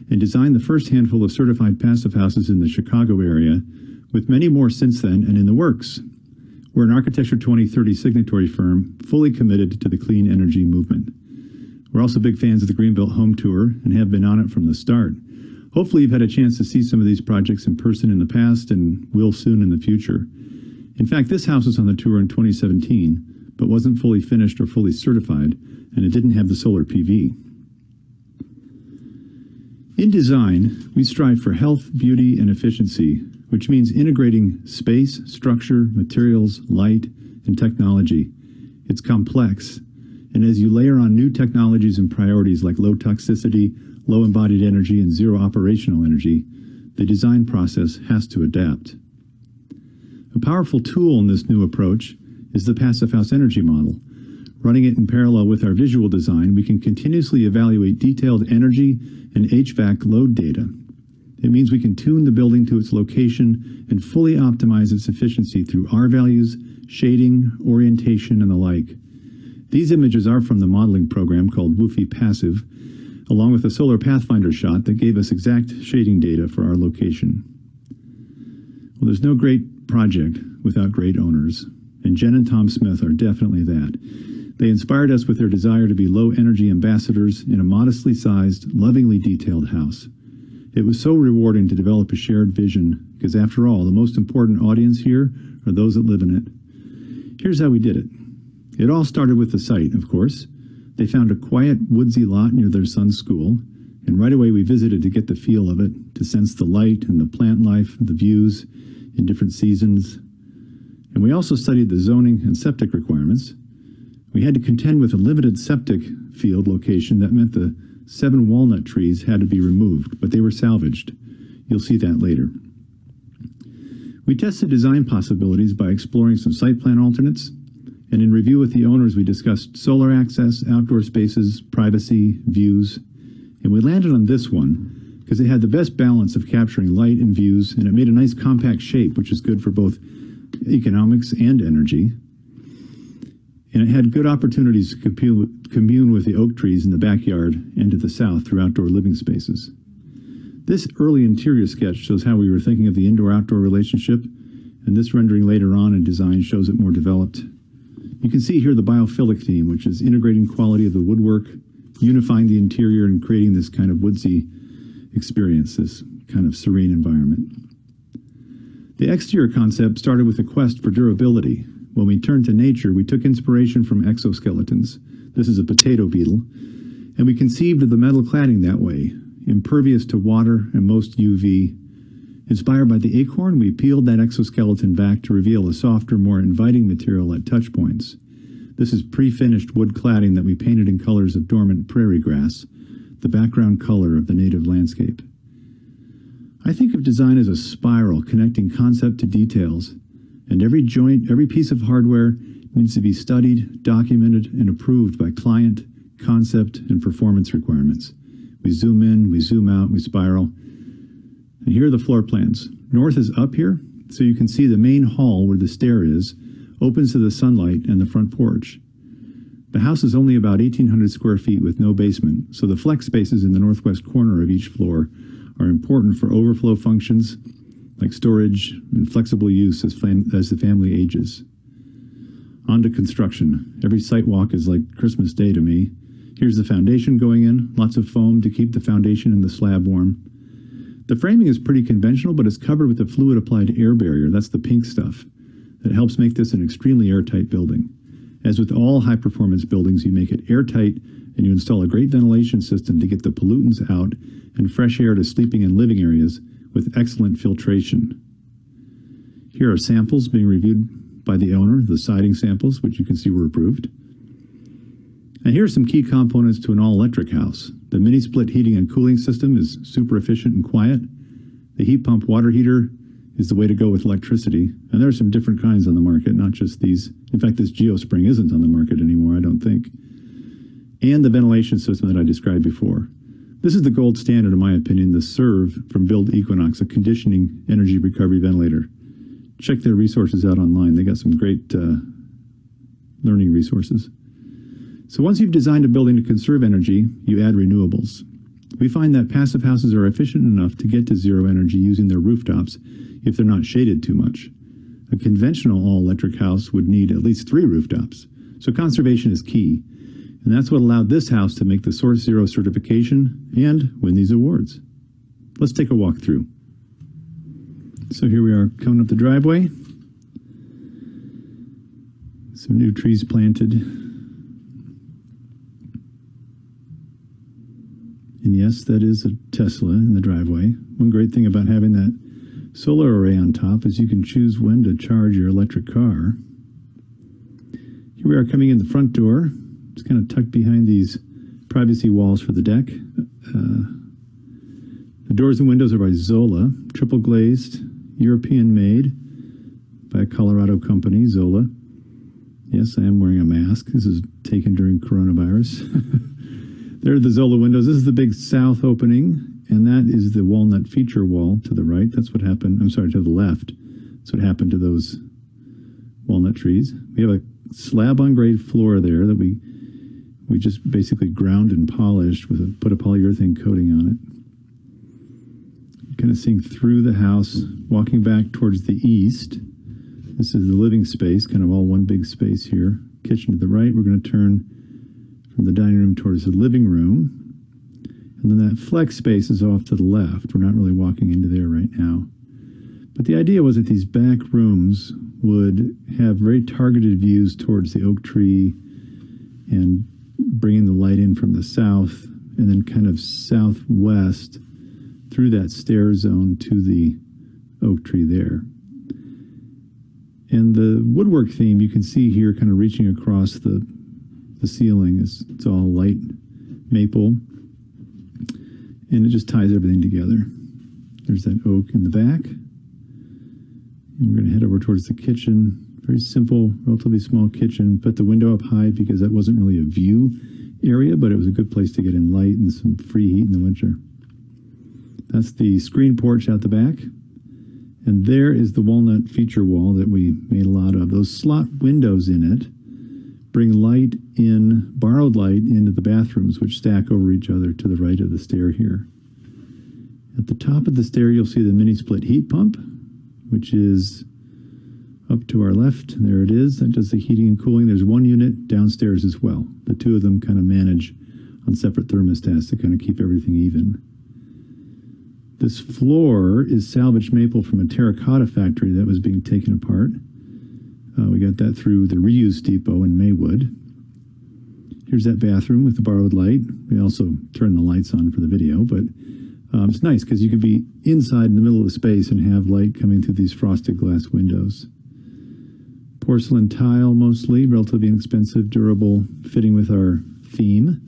and designed the first handful of certified passive houses in the Chicago area, with many more since then and in the works. We're an Architecture 2030 signatory firm, fully committed to the clean energy movement. We're also big fans of the GreenBuilt home tour and have been on it from the start. Hopefully you've had a chance to see some of these projects in person in the past and will soon in the future. In fact, this house was on the tour in 2017, but wasn't fully finished or fully certified, and it didn't have the solar PV. In design, we strive for health, beauty, and efficiency, which means integrating space, structure, materials, light, and technology. It's complex, and as you layer on new technologies and priorities like low toxicity, low embodied energy, and zero operational energy, the design process has to adapt. A powerful tool in this new approach is the passive house energy model. Running it in parallel with our visual design, we can continuously evaluate detailed energy and HVAC load data. It means we can tune the building to its location and fully optimize its efficiency through R values, shading, orientation, and the like. These images are from the modeling program called Woofy Passive, along with a solar pathfinder shot that gave us exact shading data for our location. Well, there's no great project without great owners, and Jen and Tom Smith are definitely that. They inspired us with their desire to be low-energy ambassadors in a modestly sized, lovingly detailed house. It was so rewarding to develop a shared vision, because after all, the most important audience here are those that live in it. Here's how we did it. It all started with the site, of course. They found a quiet, woodsy lot near their son's school, and right away we visited to get the feel of it, to sense the light and the plant life, the views in different seasons. And we also studied the zoning and septic requirements. We had to contend with a limited septic field location that meant the 7 walnut trees had to be removed, but they were salvaged. You'll see that later. We tested design possibilities by exploring some site plan alternates, and in review with the owners, we discussed solar access, outdoor spaces, privacy, views, and we landed on this one because it had the best balance of capturing light and views, and it made a nice compact shape, which is good for both economics and energy. And it had good opportunities to commune with the oak trees in the backyard and to the south through outdoor living spaces. This early interior sketch shows how we were thinking of the indoor-outdoor relationship, and this rendering later on in design shows it more developed. You can see here the biophilic theme, which is integrating quality of the woodwork, unifying the interior, and creating this kind of woodsy experience, this kind of serene environment. The exterior concept started with a quest for durability. When we turned to nature, we took inspiration from exoskeletons. This is a potato beetle, and we conceived of the metal cladding that way, impervious to water and most UV. Inspired by the acorn, we peeled that exoskeleton back to reveal a softer, more inviting material at touch points. This is pre-finished wood cladding that we painted in colors of dormant prairie grass, the background color of the native landscape. I think of design as a spiral connecting concept to details, and every joint, every piece of hardware needs to be studied, documented, and approved by client, concept, and performance requirements. We zoom in, we zoom out, we spiral. And here are the floor plans. North is up here, so you can see the main hall where the stair is, opens to the sunlight and the front porch. The house is only about 1,800 square feet with no basement, so the flex spaces in the northwest corner of each floor are important for overflow functions like storage and flexible use as the family ages. On to construction. Every site walk is like Christmas Day to me. Here's the foundation going in, lots of foam to keep the foundation and the slab warm. The framing is pretty conventional, but it's covered with a fluid applied air barrier. That's the pink stuff that helps make this an extremely airtight building. As with all high performance buildings, you make it airtight and you install a great ventilation system to get the pollutants out and fresh air to sleeping and living areas with excellent filtration. Here are samples being reviewed by the owner, the siding samples, which you can see were approved. And here are some key components to an all-electric house. The mini-split heating and cooling system is super efficient and quiet. The heat pump water heater is the way to go with electricity. And there are some different kinds on the market, not just these. In fact, this GeoSpring isn't on the market anymore, I don't think. And the ventilation system that I described before. This is the gold standard, in my opinion, the Serve from Build Equinox, a conditioning energy recovery ventilator. Check their resources out online. They got some great learning resources. So once you've designed a building to conserve energy, you add renewables. We find that passive houses are efficient enough to get to zero energy using their rooftops if they're not shaded too much. A conventional all-electric house would need at least 3 rooftops. So conservation is key. And that's what allowed this house to make the Source Zero certification and win these awards. Let's take a walk through. So here we are coming up the driveway. Some new trees planted. And yes, that is a Tesla in the driveway. One great thing about having that solar array on top is you can choose when to charge your electric car. Here we are coming in the front door. It's kind of tucked behind these privacy walls for the deck. The doors and windows are by Zola, triple glazed, European made by a Colorado company, Zola. Yes, I am wearing a mask. This is taken during coronavirus. There are the Zola windows. This is the big south opening, and that is the walnut feature wall to the right. That's what happened. I'm sorry, to the left. That's what happened to those walnut trees. We have a slab on grade floor there that we just basically ground and polished with put a polyurethane coating on it. Kind of seeing through the house, walking back towards the east. This is the living space, kind of all one big space here. Kitchen to the right. We're going to turn from the dining room towards the living room. And then that flex space is off to the left. We're not really walking into there right now. But the idea was that these back rooms would have very targeted views towards the oak tree and bringing the light in from the south and then kind of southwest through that stair zone to the oak tree there. And the woodwork theme you can see here kind of reaching across the ceiling it's all light maple, and it just ties everything together. There's that oak in the back. And we're going to head over towards the kitchen. Very simple, relatively small kitchen. Put the window up high because that wasn't really a view area, but it was a good place to get in light and some free heat in the winter. That's the screen porch out the back. And there is the walnut feature wall that we made a lot of. Those slot windows in it bring light in, borrowed light into the bathrooms, which stack over each other to the right of the stair here. At the top of the stair, you'll see the mini split heat pump, which is up to our left. There it is. That does the heating and cooling. There's one unit downstairs as well. The two of them kind of manage on separate thermostats to kind of keep everything even. This floor is salvaged maple from a terracotta factory that was being taken apart. We got that through the reuse depot in Maywood. Here's that bathroom with the borrowed light. We also turned the lights on for the video, but it's nice because you could be inside in the middle of the space and have light coming through these frosted glass windows. Porcelain tile mostly, relatively inexpensive, durable, fitting with our theme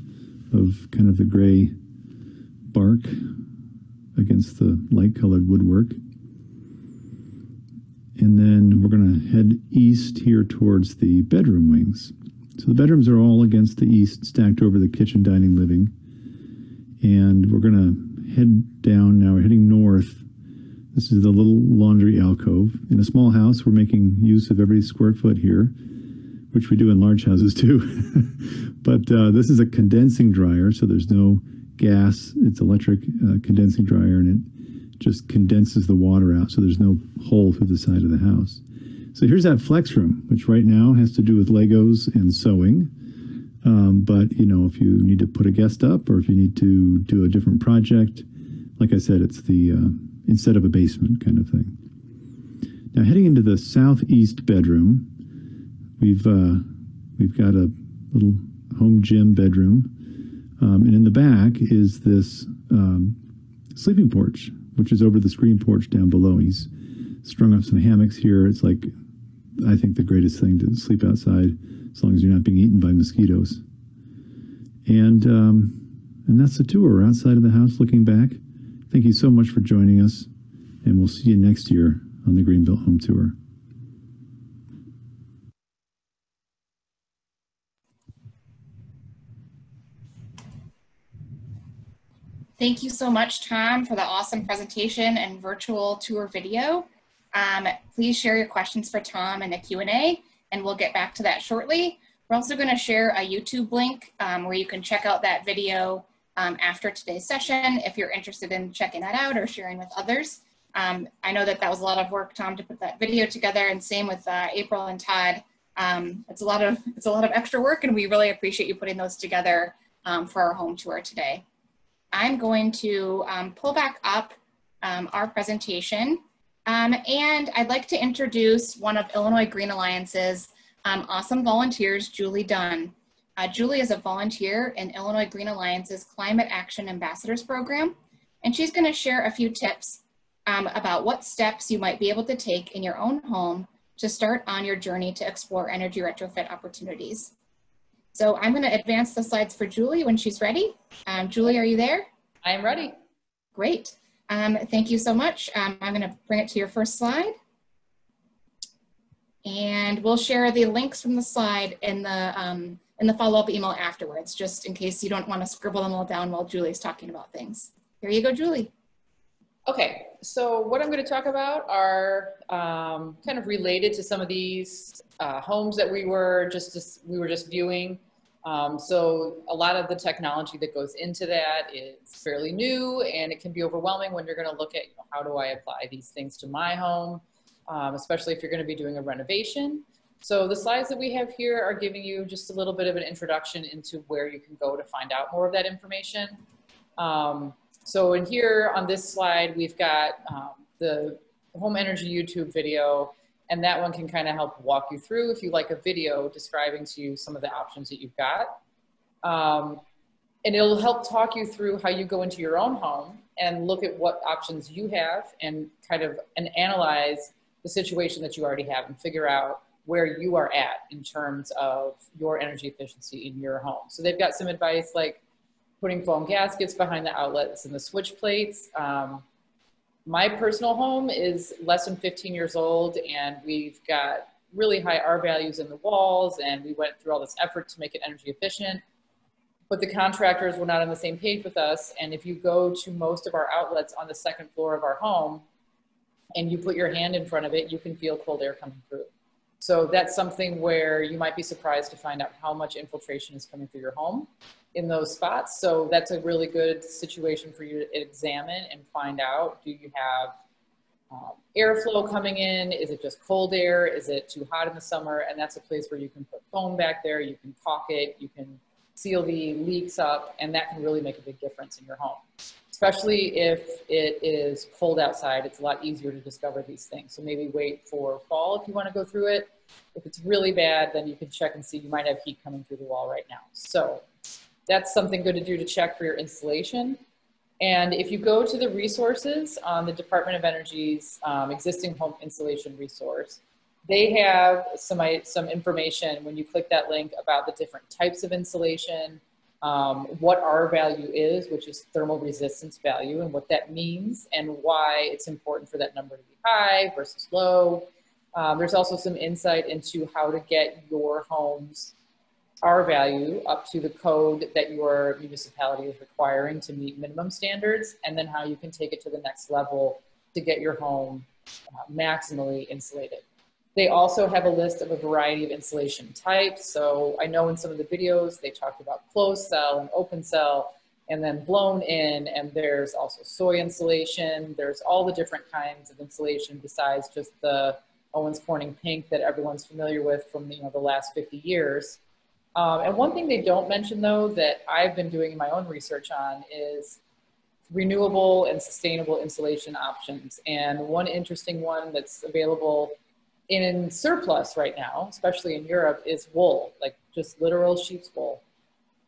of kind of the gray bark against the light-colored woodwork. And then we're going to head east here towards the bedroom wings. So the bedrooms are all against the east, stacked over the kitchen, dining, living. And we're going to head down now. We're heading north. This is the little laundry alcove. In a small house, we're making use of every square foot here, which we do in large houses too. But this is a condensing dryer, so there's no gas. It's electric condensing dryer, and it just condenses the water out, so there's no hole through the side of the house. So here's that flex room, which right now has to do with Legos and sewing. But, you know, if you need to put a guest up or if you need to do a different project, like I said, it's the instead of a basement kind of thing. Now heading into the southeast bedroom, we've got a little home gym bedroom, and in the back is this sleeping porch, which is over the screen porch down below. He's strung up some hammocks here. It's like, I think, the greatest thing to sleep outside, as long as you're not being eaten by mosquitoes. And that's the tour. We're outside of the house looking back. Thank you so much for joining us, and we'll see you next year on the GreenBuilt Home Tour. Thank you so much, Tom, for the awesome presentation and virtual tour video. Please share your questions for Tom in the Q&A, and we'll get back to that shortly. We're also going to share a YouTube link where you can check out that video after today's session if you're interested in checking that out or sharing with others. I know that was a lot of work, Tom, to put that video together, and same with April and Todd. It's a lot of extra work, and we really appreciate you putting those together for our home tour today. I'm going to pull back up our presentation, and I'd like to introduce one of Illinois Green Alliance's awesome volunteers, Julie Dunn. Julie is a volunteer in Illinois Green Alliance's Climate Action Ambassadors Program, and she's going to share a few tips about what steps you might be able to take in your own home to start on your journey to explore energy retrofit opportunities. So I'm going to advance the slides for Julie when she's ready. Julie, are you there? I am ready. Great. Thank you so much. I'm going to bring it to your first slide. And we'll share the links from the slide in the follow-up email afterwards, just in case you don't want to scribble them all down while Julie's talking about things. Here you go, Julie. Okay, so what I'm going to talk about are kind of related to some of these homes that we were just viewing. So a lot of the technology that goes into that is fairly new, and it can be overwhelming when you're going to look at, how do I apply these things to my home, especially if you're going to be doing a renovation. So the slides that we have here are giving you just a little bit of an introduction into where you can go to find out more of that information. So in here on this slide, we've got the home energy YouTube video, and that one can kind of help walk you through if you like a video describing to you some of the options that you've got. And it'll help talk you through how you go into your own home and look at what options you have and analyze the situation that you already have and figure out where you are at in terms of your energy efficiency in your home. So they've got some advice like putting foam gaskets behind the outlets and the switch plates. My personal home is less than 15 years old, and we've got really high R values in the walls, and we went through all this effort to make it energy efficient, but the contractors were not on the same page with us. And if you go to most of our outlets on the second floor of our home and you put your hand in front of it, you can feel cold air coming through. So that's something where you might be surprised to find out how much infiltration is coming through your home in those spots. So that's a really good situation for you to examine and find out, do you have airflow coming in? Is it just cold air? Is it too hot in the summer? And that's a place where you can put foam back there, you can caulk it, you can seal the leaks up, and that can really make a big difference in your home. Especially if it is cold outside, it's a lot easier to discover these things. So maybe wait for fall if you want to go through it. If it's really bad, then you can check and see you might have heat coming through the wall right now. So that's something good to do to check for your installation. And if you go to the resources on the Department of Energy's existing home installation resource, they have some information when you click that link about the different types of insulation, what R value is, which is thermal resistance value, and what that means and why it's important for that number to be high versus low. There's also some insight into how to get your home's R value up to the code that your municipality is requiring to meet minimum standards, and then how you can take it to the next level to get your home maximally insulated. They also have a list of a variety of insulation types. So I know in some of the videos, they talked about closed cell and open cell, and then blown in, and there's also soy insulation. There's all the different kinds of insulation besides just the Owens Corning pink that everyone's familiar with from the last 50 years. And one thing they don't mention though that I've been doing my own research on is renewable and sustainable insulation options. And one interesting one that's available in surplus right now, especially in Europe, is wool, like just literal sheep's wool.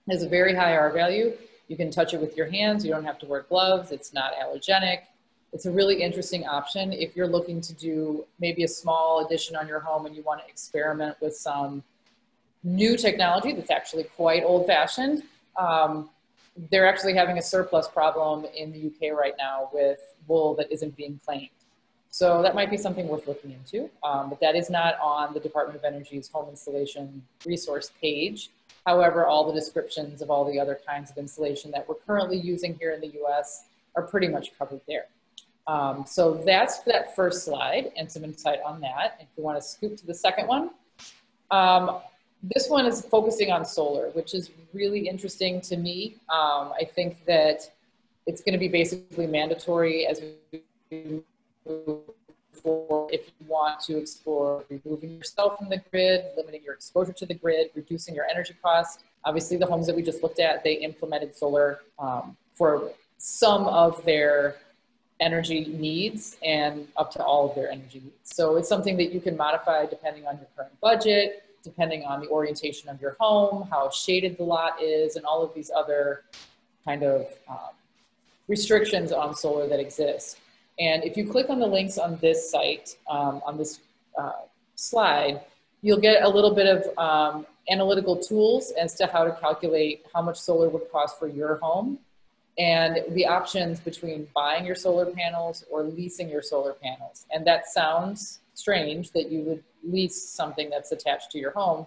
It has a very high R value. You can touch it with your hands. You don't have to wear gloves. It's not allergenic. It's a really interesting option if you're looking to do maybe a small addition on your home and you want to experiment with some new technology that's actually quite old-fashioned. They're actually having a surplus problem in the UK right now with wool that isn't being claimed. So that might be something worth looking into, but that is not on the Department of Energy's home installation resource page. However, all the descriptions of all the other kinds of insulation that we're currently using here in the US are pretty much covered there. So that's that first slide and some insight on that. If you want to scoop to the second one, this one is focusing on solar, which is really interesting to me. I think that it's going to be basically mandatory as we move forward if you want to explore removing yourself from the grid, limiting your exposure to the grid, reducing your energy costs. Obviously, the homes that we just looked at, they implemented solar for some of their energy needs and up to all of their energy needs. So it's something that you can modify depending on your current budget, depending on the orientation of your home, how shaded the lot is, and all of these other kind of restrictions on solar that exist. And if you click on the links on this site, on this slide, you'll get a little bit of analytical tools as to how to calculate how much solar would cost for your home and the options between buying your solar panels or leasing your solar panels. And that sounds strange that you would lease something that's attached to your home,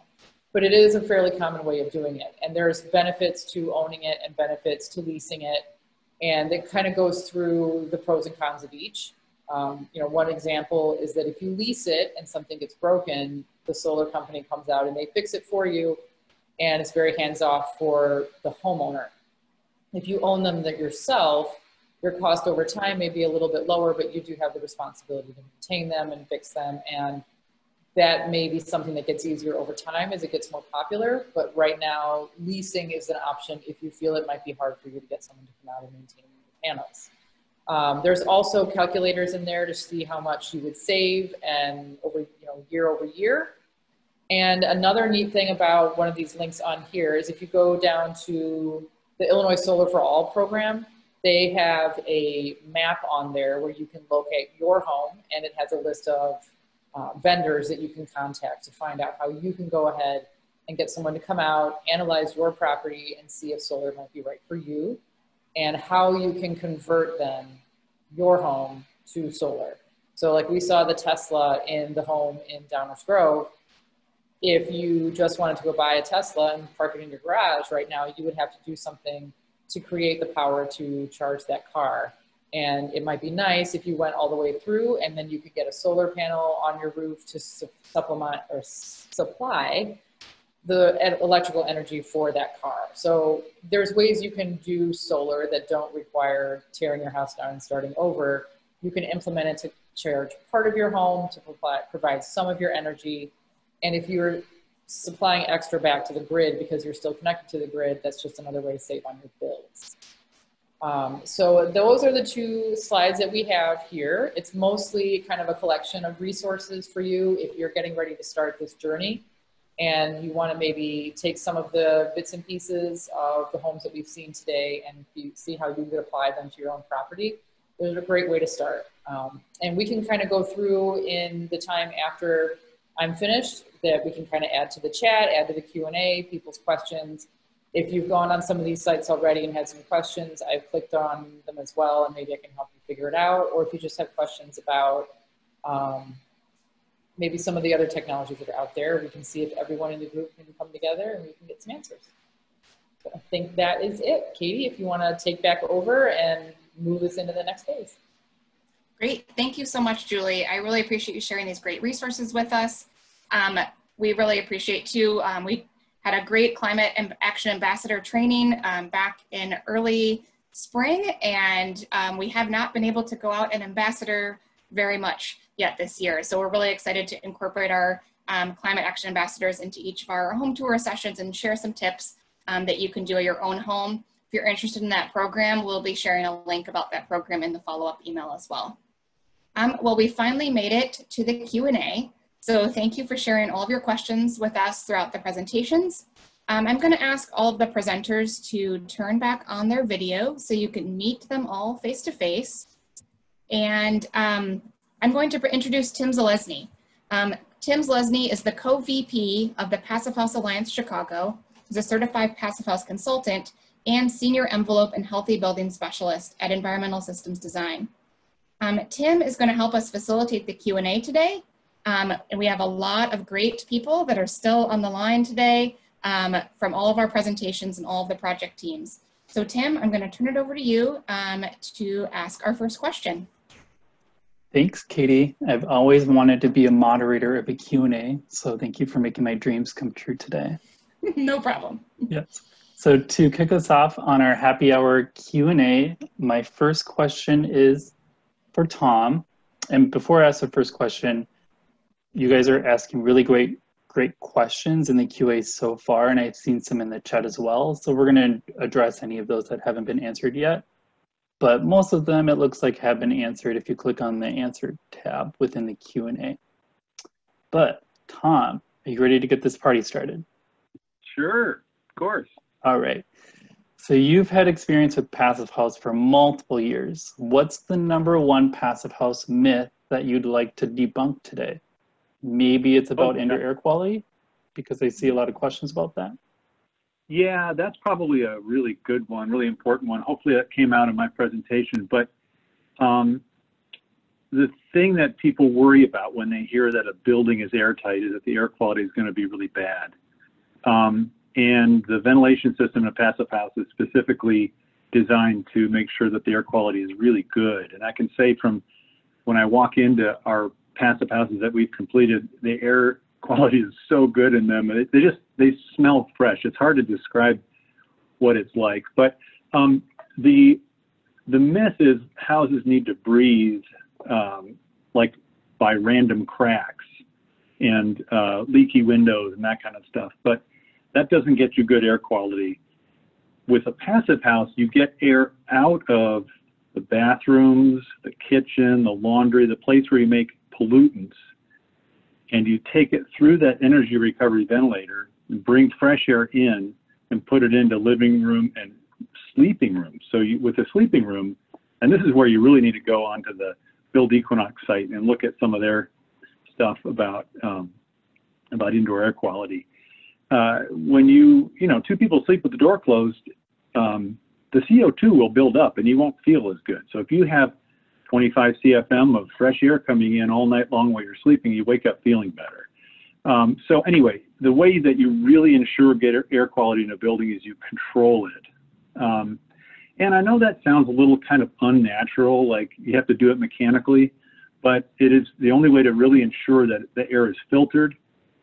but it is a fairly common way of doing it. And there's benefits to owning it and benefits to leasing it. And it kind of goes through the pros and cons of each. You know, one example is that if you lease it and something gets broken, the solar company comes out and they fix it for you, and it's very hands-off for the homeowner. If you own them yourself, your cost over time may be a little bit lower, but you do have the responsibility to maintain them and fix them. And that may be something that gets easier over time as it gets more popular. But right now, leasing is an option if you feel it might be hard for you to get someone to come out and maintain the panels. There's also calculators in there to see how much you would save and year over year. And another neat thing about one of these links on here is if you go down to the Illinois Solar for All program, they have a map on there where you can locate your home, and it has a list of vendors that you can contact to find out how you can go ahead and get someone to come out, analyze your property, and see if solar might be right for you, and how you can convert then your home to solar. So like we saw the Tesla in the home in Downers Grove. If you just wanted to go buy a Tesla and park it in your garage right now, you would have to do something to create the power to charge that car. And it might be nice if you went all the way through and then you could get a solar panel on your roof to supplement or supply the electrical energy for that car. So there's ways you can do solar that don't require tearing your house down and starting over. You can implement it to charge part of your home, to provide some of your energy. And if you're supplying extra back to the grid because you're still connected to the grid, that's just another way to save on your bills. So those are the two slides that we have here. It's mostly kind of a collection of resources for you if you're getting ready to start this journey and you want to maybe take some of the bits and pieces of the homes that we've seen today and see how you could apply them to your own property. Those are a great way to start. And we can kind of go through in the time after I'm finished that we can kind of add to the chat, add to the Q&A, people's questions. If you've gone on some of these sites already and had some questions, I've clicked on them as well, and maybe I can help you figure it out. Or if you just have questions about maybe some of the other technologies that are out there, we can see if everyone in the group can come together and we can get some answers. So I think that is it. Katie, if you want to take back over and move us into the next phase. Great. Thank you so much, Julie. I really appreciate you sharing these great resources with us. We really appreciate too. We had a great climate and action ambassador training back in early spring, and we have not been able to go out and ambassador very much yet this year. So we're really excited to incorporate our climate action ambassadors into each of our home tour sessions and share some tips that you can do at your own home. If you're interested in that program, we'll be sharing a link about that program in the follow-up email as well. Well, we finally made it to the Q&A. So thank you for sharing all of your questions with us throughout the presentations. I'm going to ask all of the presenters to turn back on their video so you can meet them all face to face. And I'm going to introduce Tim Zalesny. Tim Zalesny is the co-VP of the Passive House Alliance Chicago. He's a certified Passive House consultant and senior envelope and healthy building specialist at Environmental Systems Design. Tim is going to help us facilitate the Q&A today. And we have a lot of great people that are still on the line today from all of our presentations and all of the project teams. So Tim, I'm going to turn it over to you to ask our first question. Thanks, Katie. I've always wanted to be a moderator of a Q&A, so thank you for making my dreams come true today. No problem. Yes. So to kick us off on our happy hour Q&A, my first question is for Tom. And before I ask the first question, you guys are asking really great questions in the QA so far, and I've seen some in the chat as well. So we're going to address any of those that haven't been answered yet. But most of them, it looks like, have been answered if you click on the Answer tab within the Q&A. But Tom, are you ready to get this party started? Sure, of course. All right. So you've had experience with Passive House for multiple years. What's the #1 Passive House myth that you'd like to debunk today? Maybe it's about indoor air quality, because I see a lot of questions about that. Yeah, that's probably a really good one, really important one. Hopefully that came out in my presentation. But the thing that people worry about when they hear that a building is airtight is that the air quality is going to be really bad. And the ventilation system in a Passive House is specifically designed to make sure that the air quality is really good. And I can say from when I walk into our Passive Houses that we've completed, the air quality is so good in them. They smell fresh. It's hard to describe what it's like. But the myth is houses need to breathe like by random cracks and leaky windows and that kind of stuff. But that doesn't get you good air quality. With a Passive House, you get air out of the bathrooms, the kitchen, the laundry, the place where you make pollutants, and you take it through that energy recovery ventilator and bring fresh air in and put it into living room and sleeping room. So with a sleeping room, and this is where you really need to go onto the Build Equinox site and look at some of their stuff about indoor air quality. When two people sleep with the door closed, the CO2 will build up and you won't feel as good. So if you have 25 CFM of fresh air coming in all night long while you're sleeping, you wake up feeling better. So anyway, the way that you really ensure good air quality in a building is you control it. And I know that sounds a little kind of unnatural, like you have to do it mechanically, but it is the only way to really ensure that the air is filtered,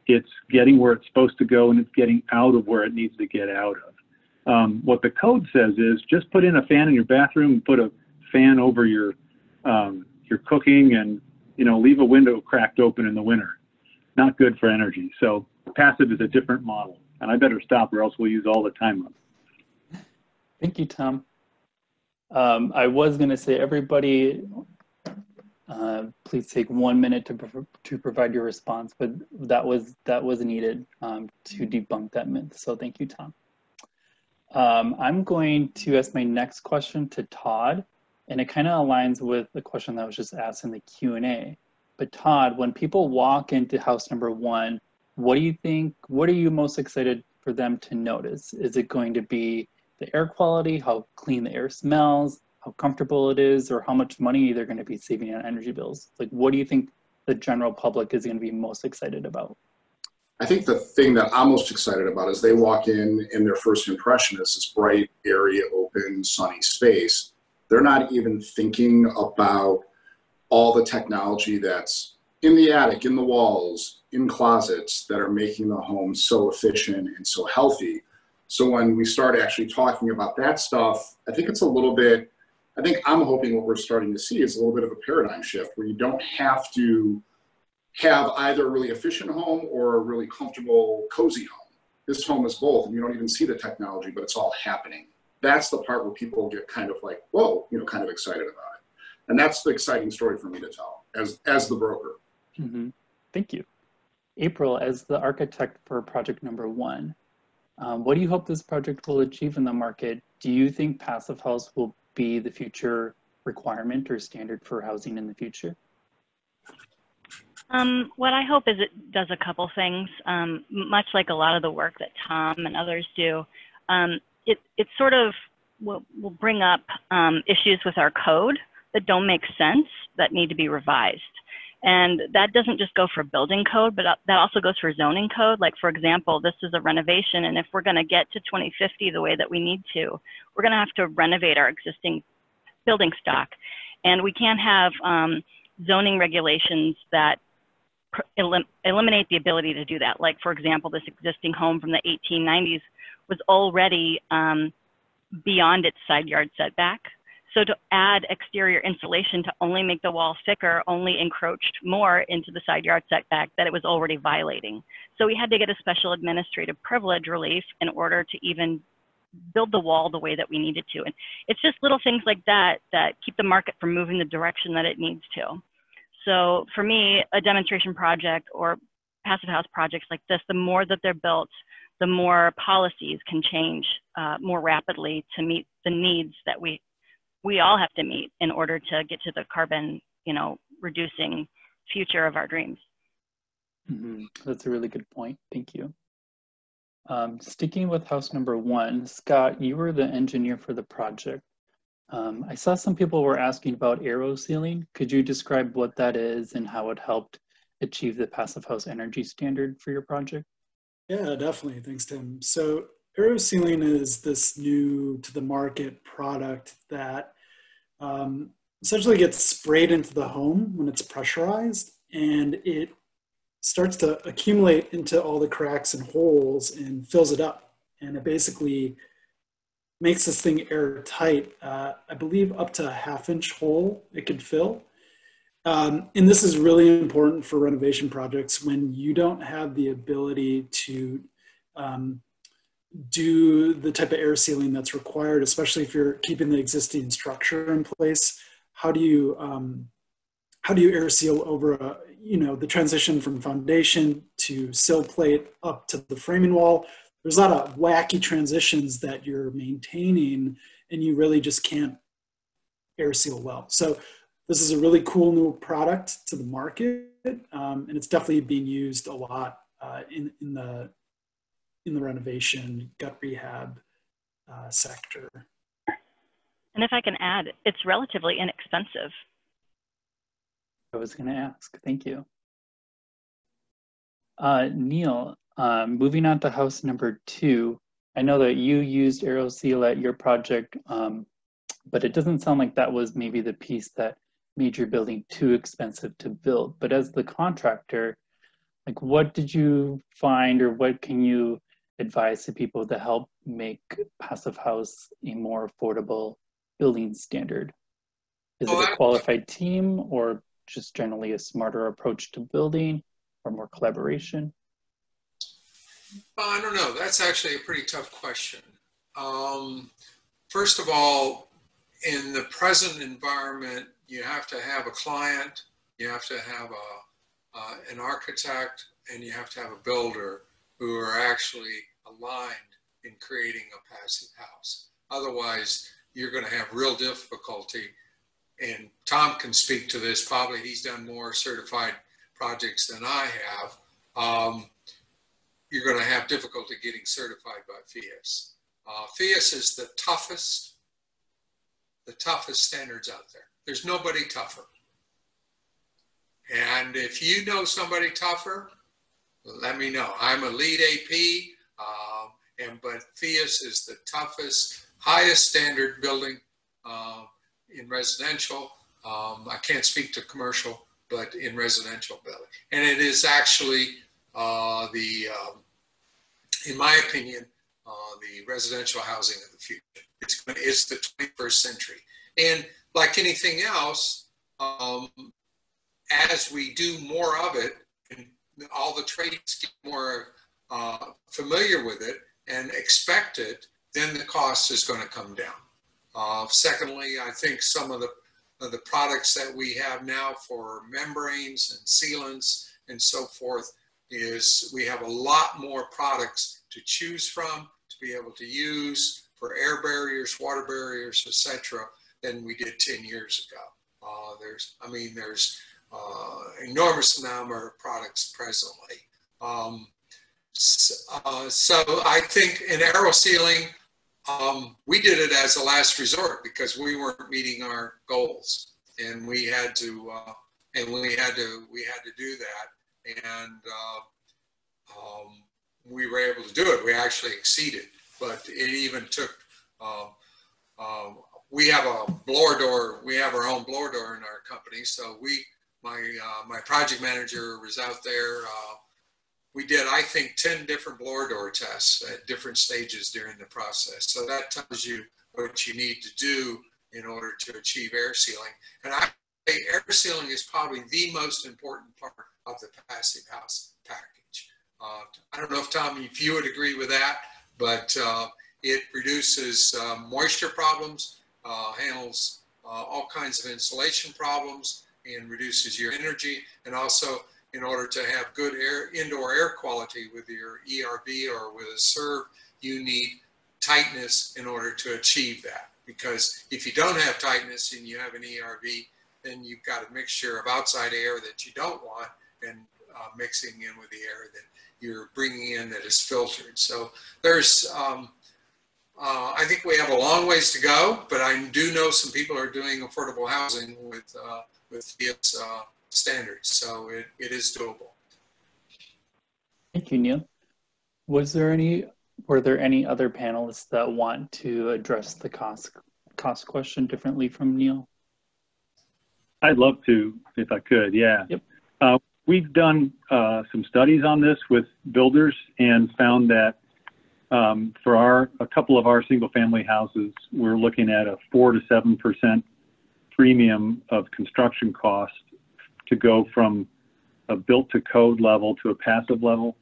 it's getting where it's supposed to go, and it's getting out of where it needs to get out of. What the code says is just put in a fan in your bathroom and put a fan over your cooking, and leave a window cracked open in the winter. Not good for energy. So passive is a different model, and I better stop or else we'll use all the time up. Thank you, Tom. I was going to say, everybody, please take 1 minute to provide your response, but that was needed to debunk that myth. So thank you, Tom. I'm going to ask my next question to Todd, and it kind of aligns with the question that was just asked in the Q&A. But Todd, when people walk into house #1, what do you think, what are you most excited for them to notice? Is it going to be the air quality, how clean the air smells, how comfortable it is, or how much money they're going to be saving on energy bills? Like, what do you think the general public is going to be most excited about? I think the thing that I'm most excited about is they walk in and their first impression is this bright, airy, open, sunny space. They're not even thinking about all the technology that's in the attic, in the walls, in closets that are making the home so efficient and so healthy. So when we start actually talking about that stuff, I think it's a little bit, I think I'm hoping what we're starting to see is a little bit of a paradigm shift where you don't have to have either a really efficient home or a really comfortable, cozy home. This home is both, and you don't even see the technology, but it's all happening. that's the part where people get kind of like, whoa, you know, kind of excited about it. And that's the exciting story for me to tell as the broker. Mm-hmm. Thank you. April, as the architect for project number 1, what do you hope this project will achieve in the market? Do you think Passive House will be the future requirement or standard for housing in the future? What I hope is it does a couple things, much like a lot of the work that Tom and others do. It sort of will bring up issues with our code that don't make sense, that need to be revised. And that doesn't just go for building code, but that also goes for zoning code. Like, for example, this is a renovation, and if we're going to get to 2050 the way that we need to, we're going to have to renovate our existing building stock. And we can't have zoning regulations that eliminate the ability to do that. Like, for example, this existing home from the 1890s was already beyond its side yard setback. So to add exterior insulation to only make the wall thicker only encroached more into the side yard setback that it was already violating. So we had to get a special administrative privilege relief in order to even build the wall the way that we needed to. And it's just little things like that that keep the market from moving the direction that it needs to. So for me, a demonstration project or passive house projects like this, the more that they're built, the more policies can change more rapidly to meet the needs that we all have to meet in order to get to the carbon, reducing future of our dreams. Mm-hmm. That's a really good point. Thank you. Sticking with house number 1, Scott, you were the engineer for the project. I saw some people were asking about aero sealing. Could you describe what that is and how it helped achieve the passive house energy standard for your project? Yeah, definitely. Thanks, Tim. So aero sealing is this new to the market product that essentially gets sprayed into the home when it's pressurized, and it starts to accumulate into all the cracks and holes and fills it up. And it basically makes this thing airtight. I believe up to a 1/2-inch hole it could fill. And this is really important for renovation projects when you don't have the ability to do the type of air sealing that's required, especially if you're keeping the existing structure in place. How do you air seal over the transition from foundation to sill plate up to the framing wall? There's a lot of wacky transitions that you're maintaining, and you really just can't air seal well. So this is a really cool new product to the market, and it's definitely being used a lot in the renovation, gut rehab sector. And if I can add, it's relatively inexpensive. I was going to ask. Thank you. Neil, moving on to house number 2, I know that you used AeroSeal at your project, but it doesn't sound like that was maybe the piece that made your building too expensive to build. But as the contractor, like, what did you find, or what can you advise to people to help make passive house a more affordable building standard? Is it a qualified team, or just generally a smarter approach to building, or more collaboration? I don't know. That's actually a pretty tough question. First of all, in the present environment, you have to have a client, you have to have an architect, and you have to have a builder who are actually aligned in creating a passive house. Otherwise, you're going to have real difficulty. And Tom can speak to this. Probably he's done more certified projects than I have. You're going to have difficulty getting certified by PHIUS. PHIUS is the toughest standards out there. There's nobody tougher. And if you know somebody tougher, let me know. I'm a lead AP, but PHIUS is the toughest, highest standard building in residential. I can't speak to commercial, but in residential building. And it is actually in my opinion, the residential housing of the future. It's the 21st century. And like anything else, as we do more of it, and all the trades get more familiar with it and expect it, then the cost is going to come down. Secondly, I think some of the products that we have now for membranes and sealants and so forth is we have a lot more products to choose from, to be able to use for air barriers, water barriers, etc., than we did 10 years ago. There's enormous number of products presently. So I think in aero sealing, we did it as a last resort because we weren't meeting our goals, and we had to do that, and we were able to do it. We actually exceeded, but it even took. We have a blower door. We have our own blower door in our company, so my project manager was out there. We did, I think, 10 different blower door tests at different stages during the process. So that tells you what you need to do in order to achieve air sealing. And I say air sealing is probably the most important part of the passive house package. I don't know if Tom, if you would agree with that, but it reduces moisture problems, handles all kinds of insulation problems, and reduces your energy, and also in order to have good indoor air quality with your ERV or with a serve, you need tightness in order to achieve that. Because if you don't have tightness and you have an ERV, then you've got a mixture of outside air that you don't want and mixing in with the air that you're bringing in that is filtered. So there's, I think we have a long ways to go, but I do know some people are doing affordable housing with FIUS standards, so it is doable. Thank you, Neil. Were there any other panelists that want to address the cost question differently from Neil? I'd love to, if I could, yeah. Yep. We've done some studies on this with builders and found that for a couple of our single family houses, we're looking at a 4 to 7% premium of construction cost to go from a built to code level to a passive level.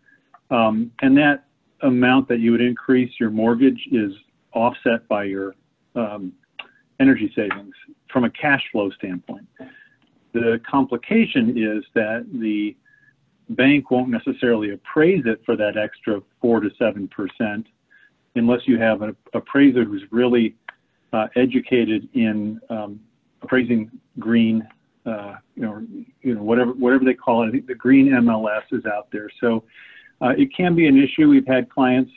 And that amount that you would increase your mortgage is offset by your energy savings from a cash flow standpoint. The complication is that the bank won't necessarily appraise it for that extra 4 to 7% unless you have an appraiser who's really educated in appraising green, whatever they call it. I think the green MLS is out there. So it can be an issue. We've had clients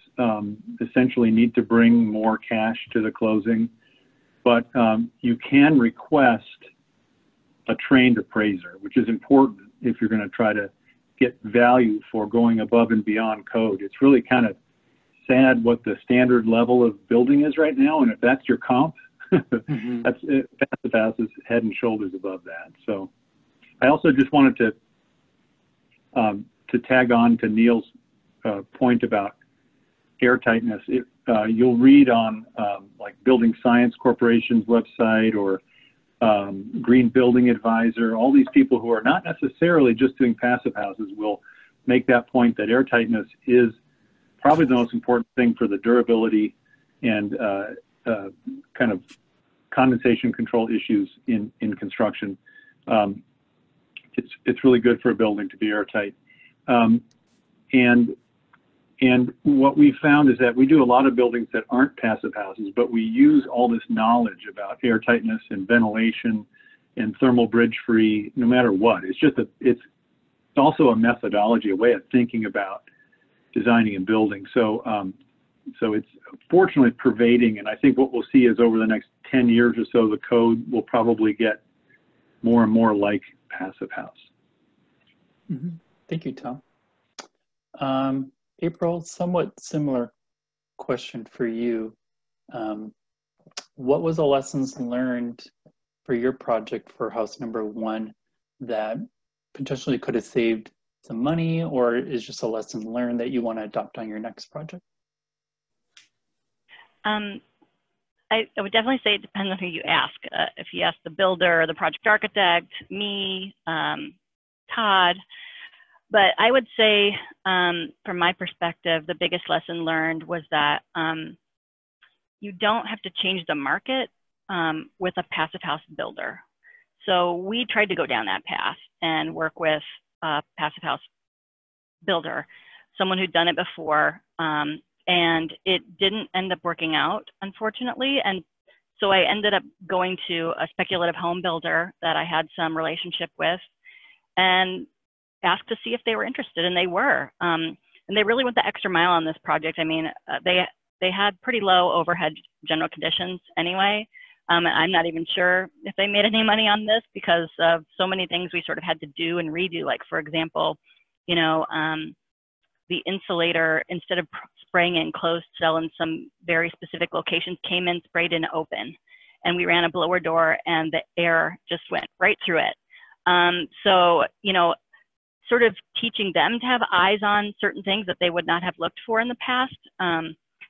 essentially need to bring more cash to the closing, but you can request a trained appraiser, which is important if you're going to try to get value for going above and beyond code. It's really kind of sad what the standard level of building is right now, and if that's your comp, that's it. Passive House is head and shoulders above that. So I also just wanted to tag on to Neil's point about airtightness. You'll read on like Building Science Corporation's website or Green Building Advisor, all these people who are not necessarily just doing passive houses will make that point that airtightness is probably the most important thing for the durability and kind of condensation control issues in construction. It's really good for a building to be airtight. And what we found is that we do a lot of buildings that aren't passive houses, but we use all this knowledge about airtightness and ventilation and thermal bridge free, no matter what. It's just it's also a methodology, a way of thinking about designing a building. So it's fortunately pervading, and I think what we'll see is over the next 10 years or so, the code will probably get more and more like passive house. Thank you, Tom. April, somewhat similar question for you. What was the lessons learned for your project for house number 1 that potentially could have saved some money, or is just a lesson learned that you want to adopt on your next project? I would definitely say it depends on who you ask. If you ask the builder, the project architect, me, Todd. But I would say, from my perspective, the biggest lesson learned was that you don't have to change the market with a passive house builder. So we tried to go down that path and work with a passive house builder, someone who'd done it before, and it didn't end up working out, unfortunately. And so I ended up going to a speculative home builder that I had some relationship with and asked to see if they were interested, and they were. And they really went the extra mile on this project. I mean, they had pretty low overhead general conditions anyway. I'm not even sure if they made any money on this because of so many things we sort of had to do and redo. Like, for example, you know, the insulator, instead of spraying in closed cell in some very specific locations, came in sprayed in open. And we ran a blower door and the air just went right through it. So, you know, sort of teaching them to have eyes on certain things that they would not have looked for in the past.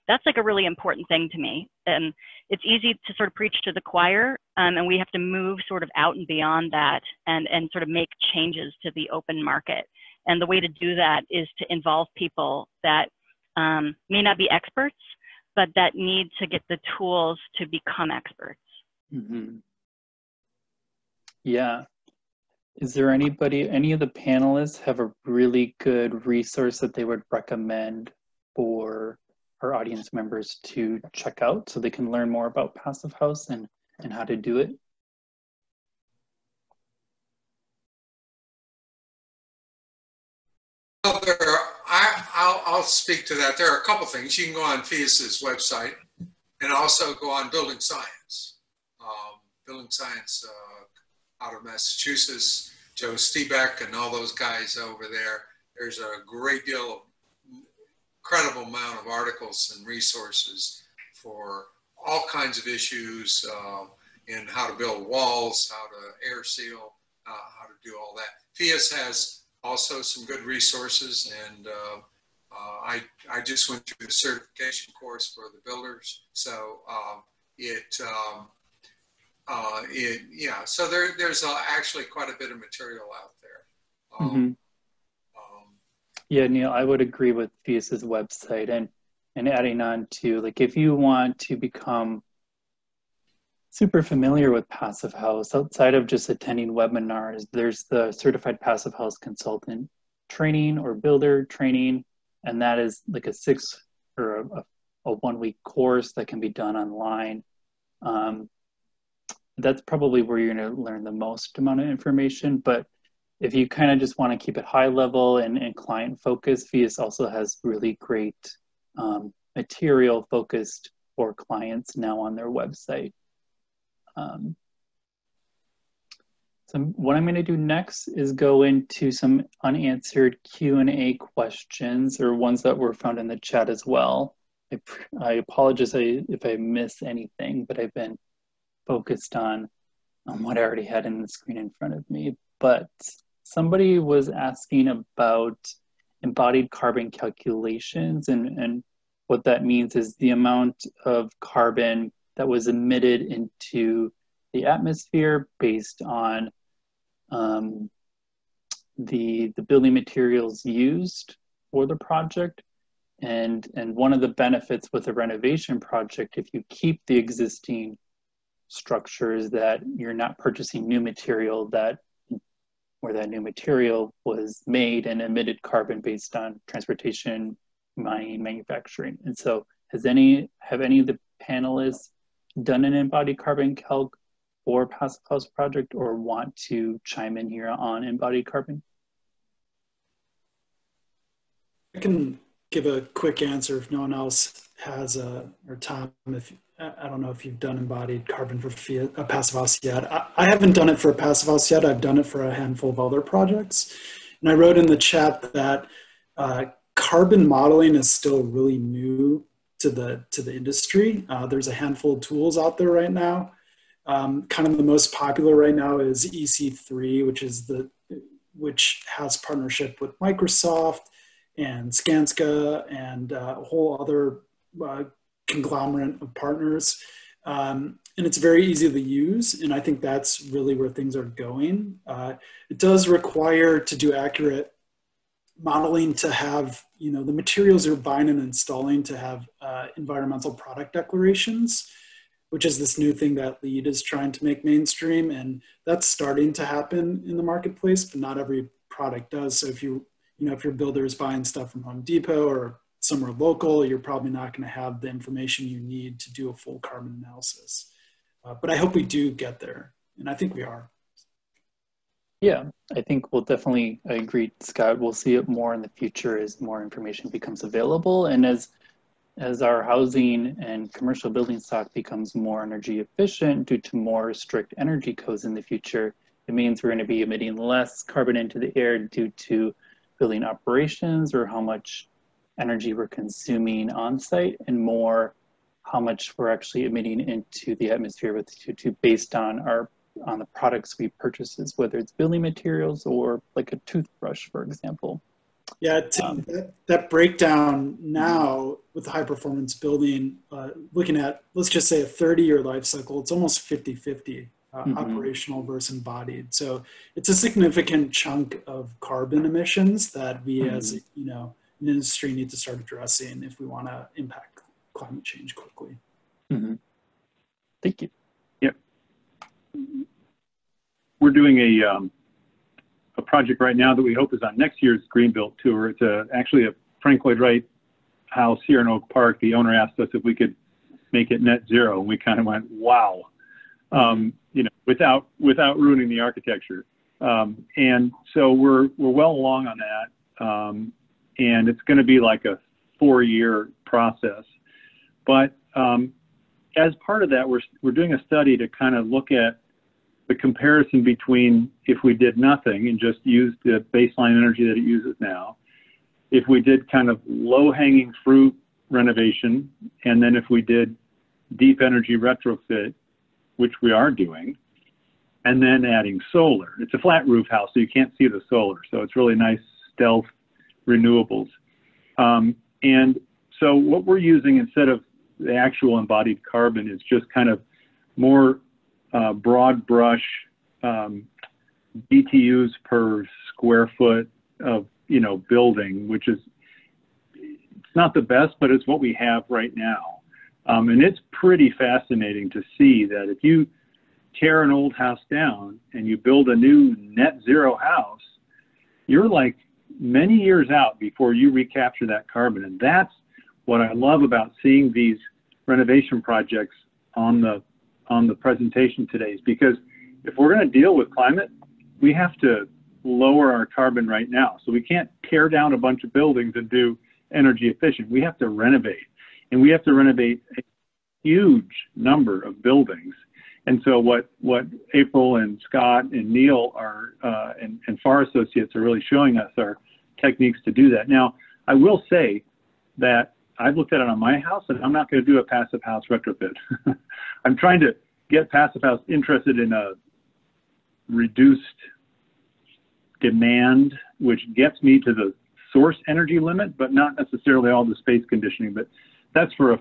That's like a really important thing to me. And it's easy to sort of preach to the choir, and we have to move sort of out and beyond that and sort of make changes to the open market. And the way to do that is to involve people that may not be experts, but that need to get the tools to become experts. Mm-hmm. Yeah. Is there anybody, any of the panelists have a really good resource that they would recommend for our audience members to check out so they can learn more about Passive House and how to do it? Well, I'll speak to that. There are a couple things. You can go on PHIUS's website and also go on Building Science. Building Science out of Massachusetts, Joe Stiebeck and all those guys over there. There's a great deal of incredible amount of articles and resources for all kinds of issues in how to build walls, how to air seal, how to do all that. PHIUS has also some good resources, and I just went through the certification course for the builders, so yeah. So there's actually quite a bit of material out there. Yeah, Neil, I would agree with PHIUS's website, and adding on to, like, if you want to become super familiar with Passive House, outside of just attending webinars, there's the Certified Passive House Consultant training or builder training, and that is like a 6 or a 1 week course that can be done online. That's probably where you're going to learn the most amount of information, but if you kind of just want to keep it high level and client focused, PHIUS also has really great material focused for clients now on their website. So what I'm going to do next is go into some unanswered Q&A questions, or ones that were found in the chat as well. I apologize if I miss anything, but I've been focused on what I already had in the screen in front of me. But somebody was asking about embodied carbon calculations, and what that means is the amount of carbon that was emitted into the atmosphere based on the building materials used for the project. And one of the benefits with a renovation project, if you keep the existing structures, that you're not purchasing new material where that new material was made and emitted carbon based on transportation, mining, manufacturing. And so have any of the panelists done an embodied carbon calc for Passive House project, or want to chime in here on embodied carbon? I can give a quick answer if no one else has, or Tom, if I don't know if you've done embodied carbon for a Passive House yet. I haven't done it for a Passive House yet. I've done it for a handful of other projects. And I wrote in the chat that carbon modeling is still really new to the industry. There's a handful of tools out there right now. Kind of the most popular right now is EC3, which has partnership with Microsoft and Skanska and a whole other conglomerate of partners. And it's very easy to use. And I think that's really where things are going. It does require to do accurate modeling to have, the materials you're buying and installing to have environmental product declarations, which is this new thing that LEED is trying to make mainstream. And that's starting to happen in the marketplace, but not every product does. So if if your builder is buying stuff from Home Depot or somewhere local, you're probably not going to have the information you need to do a full carbon analysis. But I hope we do get there, and I think we are. Yeah, I think we'll definitely, I agree, Scott, we'll see it more in the future as more information becomes available. And as our housing and commercial building stock becomes more energy efficient due to more strict energy codes in the future, it means we're going to be emitting less carbon into the air due to building operations or how much energy we're consuming on site, and more how much we're actually emitting into the atmosphere with CO2 based on the products we purchase, whether it's building materials or like a toothbrush, for example. Yeah, that breakdown now with the high performance building, looking at, let's just say a 30-year life cycle, it's almost 50-50 operational versus embodied. So it's a significant chunk of carbon emissions that we as, an industry need to start addressing if we want to impact climate change quickly. Thank you. Yep. We're doing a project right now that we hope is on next year's GreenBuilt tour. It's actually a Frank Lloyd Wright house here in Oak Park. The owner asked us if we could make it net zero, and we kind of went, wow, without ruining the architecture. And so we're well along on that, and it's going to be like a 4-year process. But as part of that, we're doing a study to kind of look at the comparison between if we did nothing and just used the baseline energy that it uses now, if we did kind of low-hanging fruit renovation, and then if we did deep energy retrofit, which we are doing, and then adding solar. It's a flat roof house, so you can't see the solar. So it's really nice stealth renewables. And so what we're using instead of the actual embodied carbon is just kind of more broad brush BTUs per square foot of building, which is, it's not the best, but it's what we have right now. And it's pretty fascinating to see that if you tear an old house down and you build a new net zero house, you're like many years out before you recapture that carbon. And that's what I love about seeing these renovation projects on the presentation today, is because if we're going to deal with climate, we have to lower our carbon right now. So we can't tear down a bunch of buildings and do energy efficient. We have to renovate, and we have to renovate a huge number of buildings. And so what April and Scott and Neil are and FAR Associates are really showing us are techniques to do that. Now, I will say that I've looked at it on my house, and I'm not going to do a passive house retrofit. I'm trying to get passive house interested in a reduced demand, which gets me to the source energy limit, but not necessarily all the space conditioning. But that's for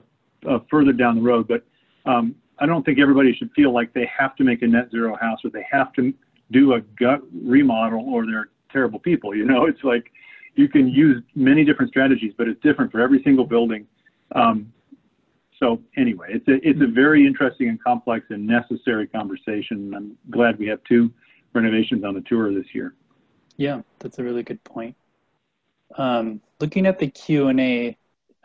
a further down the road. But I don't think everybody should feel like they have to make a net zero house or they have to do a gut remodel or they're terrible people. It's like you can use many different strategies, but it's different for every single building. So anyway, it's a very interesting and complex and necessary conversation. I'm glad we have 2 renovations on the tour this year. Yeah, that's a really good point. Looking at the Q&A,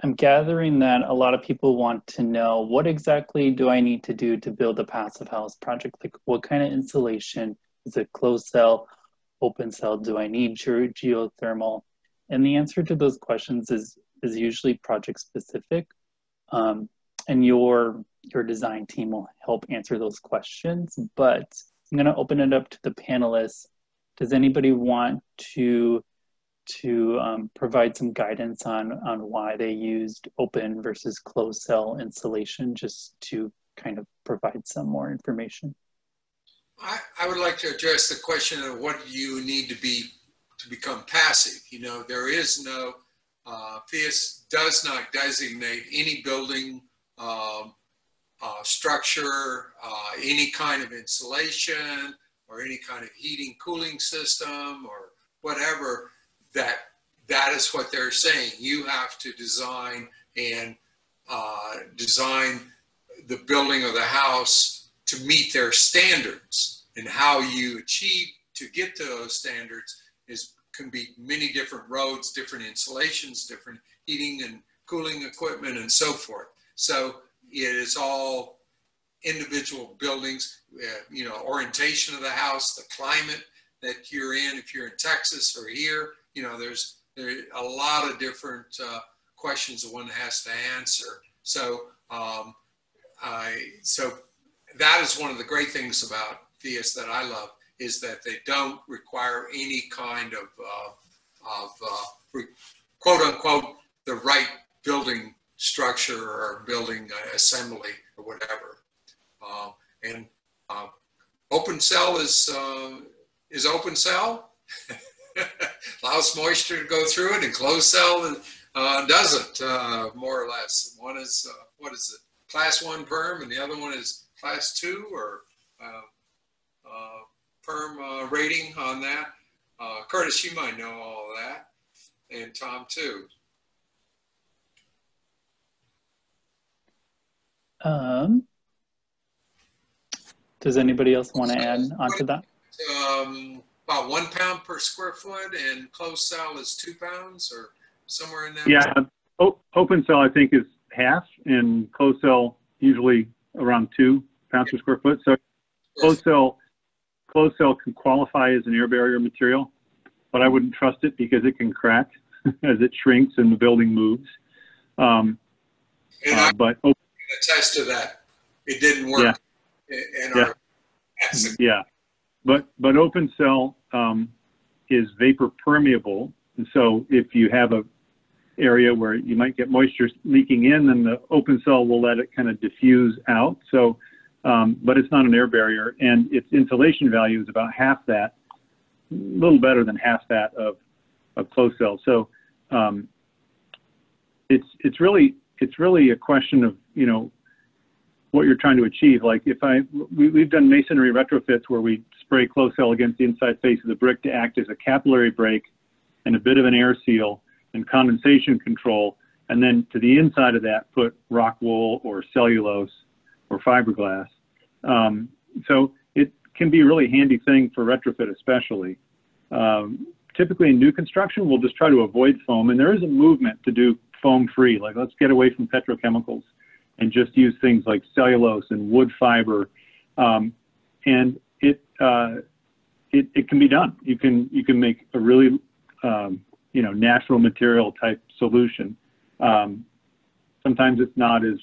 I'm gathering that a lot of people want to know, what exactly do I need to do to build a passive house project? Like, what kind of insulation? Is it closed cell, open cell? Do I need geothermal? And the answer to those questions is usually project specific. And your design team will help answer those questions. But I'm going to open it up to the panelists. Does anybody want to provide some guidance on why they used open versus closed cell insulation, just to kind of provide some more information? I would like to address the question of what you need to become passive. There is no, PHIUS does not designate any building structure, any kind of insulation, or any kind of heating cooling system or whatever that that is what they're saying. You have to design and design the building of the house to meet their standards, and how you achieve to get to those standards can be many different roads, different insulations, different heating and cooling equipment, and so forth. So it is all individual buildings, you know, orientation of the house, the climate that you're in, if you're in Texas or here, you know, there's a lot of different questions that one has to answer. So, so that is one of the great things about PHIUS that I love, is that they don't require any kind of quote unquote, the right building structure or building assembly or whatever. And open cell is open cell. Allows moisture to go through it, and closed cell doesn't, more or less. One is, what is it, class 1 perm, and the other one is class 2 or perm rating on that. Curtis, you might know all of that, and Tom too. Does anybody else want to add on to that? About 1 pound per square foot, and closed cell is 2 pounds or somewhere in that. Yeah, open cell I think is half, and closed cell usually around 2 pounds per square foot. So closed cell can qualify as an air barrier material, but I wouldn't trust it because it can crack as it shrinks and the building moves. But I attest to that. It didn't work. Yeah. But open cell is vapor permeable, and so if you have a area where you might get moisture leaking in, then the open cell will let it kind of diffuse out. So, but it's not an air barrier, and its insulation value is about half that, a little better than half that of closed cell. So it's really a question of, you know, what you're trying to achieve. Like we've done masonry retrofits where we spray closed cell against the inside face of the brick to act as a capillary break and a bit of an air seal and condensation control, and then to the inside of that put rockwool or cellulose or fiberglass. So it can be a really handy thing for retrofit especially. Typically in new construction, we'll just try to avoid foam, and there is a movement to do foam free, like let's get away from petrochemicals and just use things like cellulose and wood fiber. And it can be done. You can make a really you know, natural material type solution. Sometimes it's not as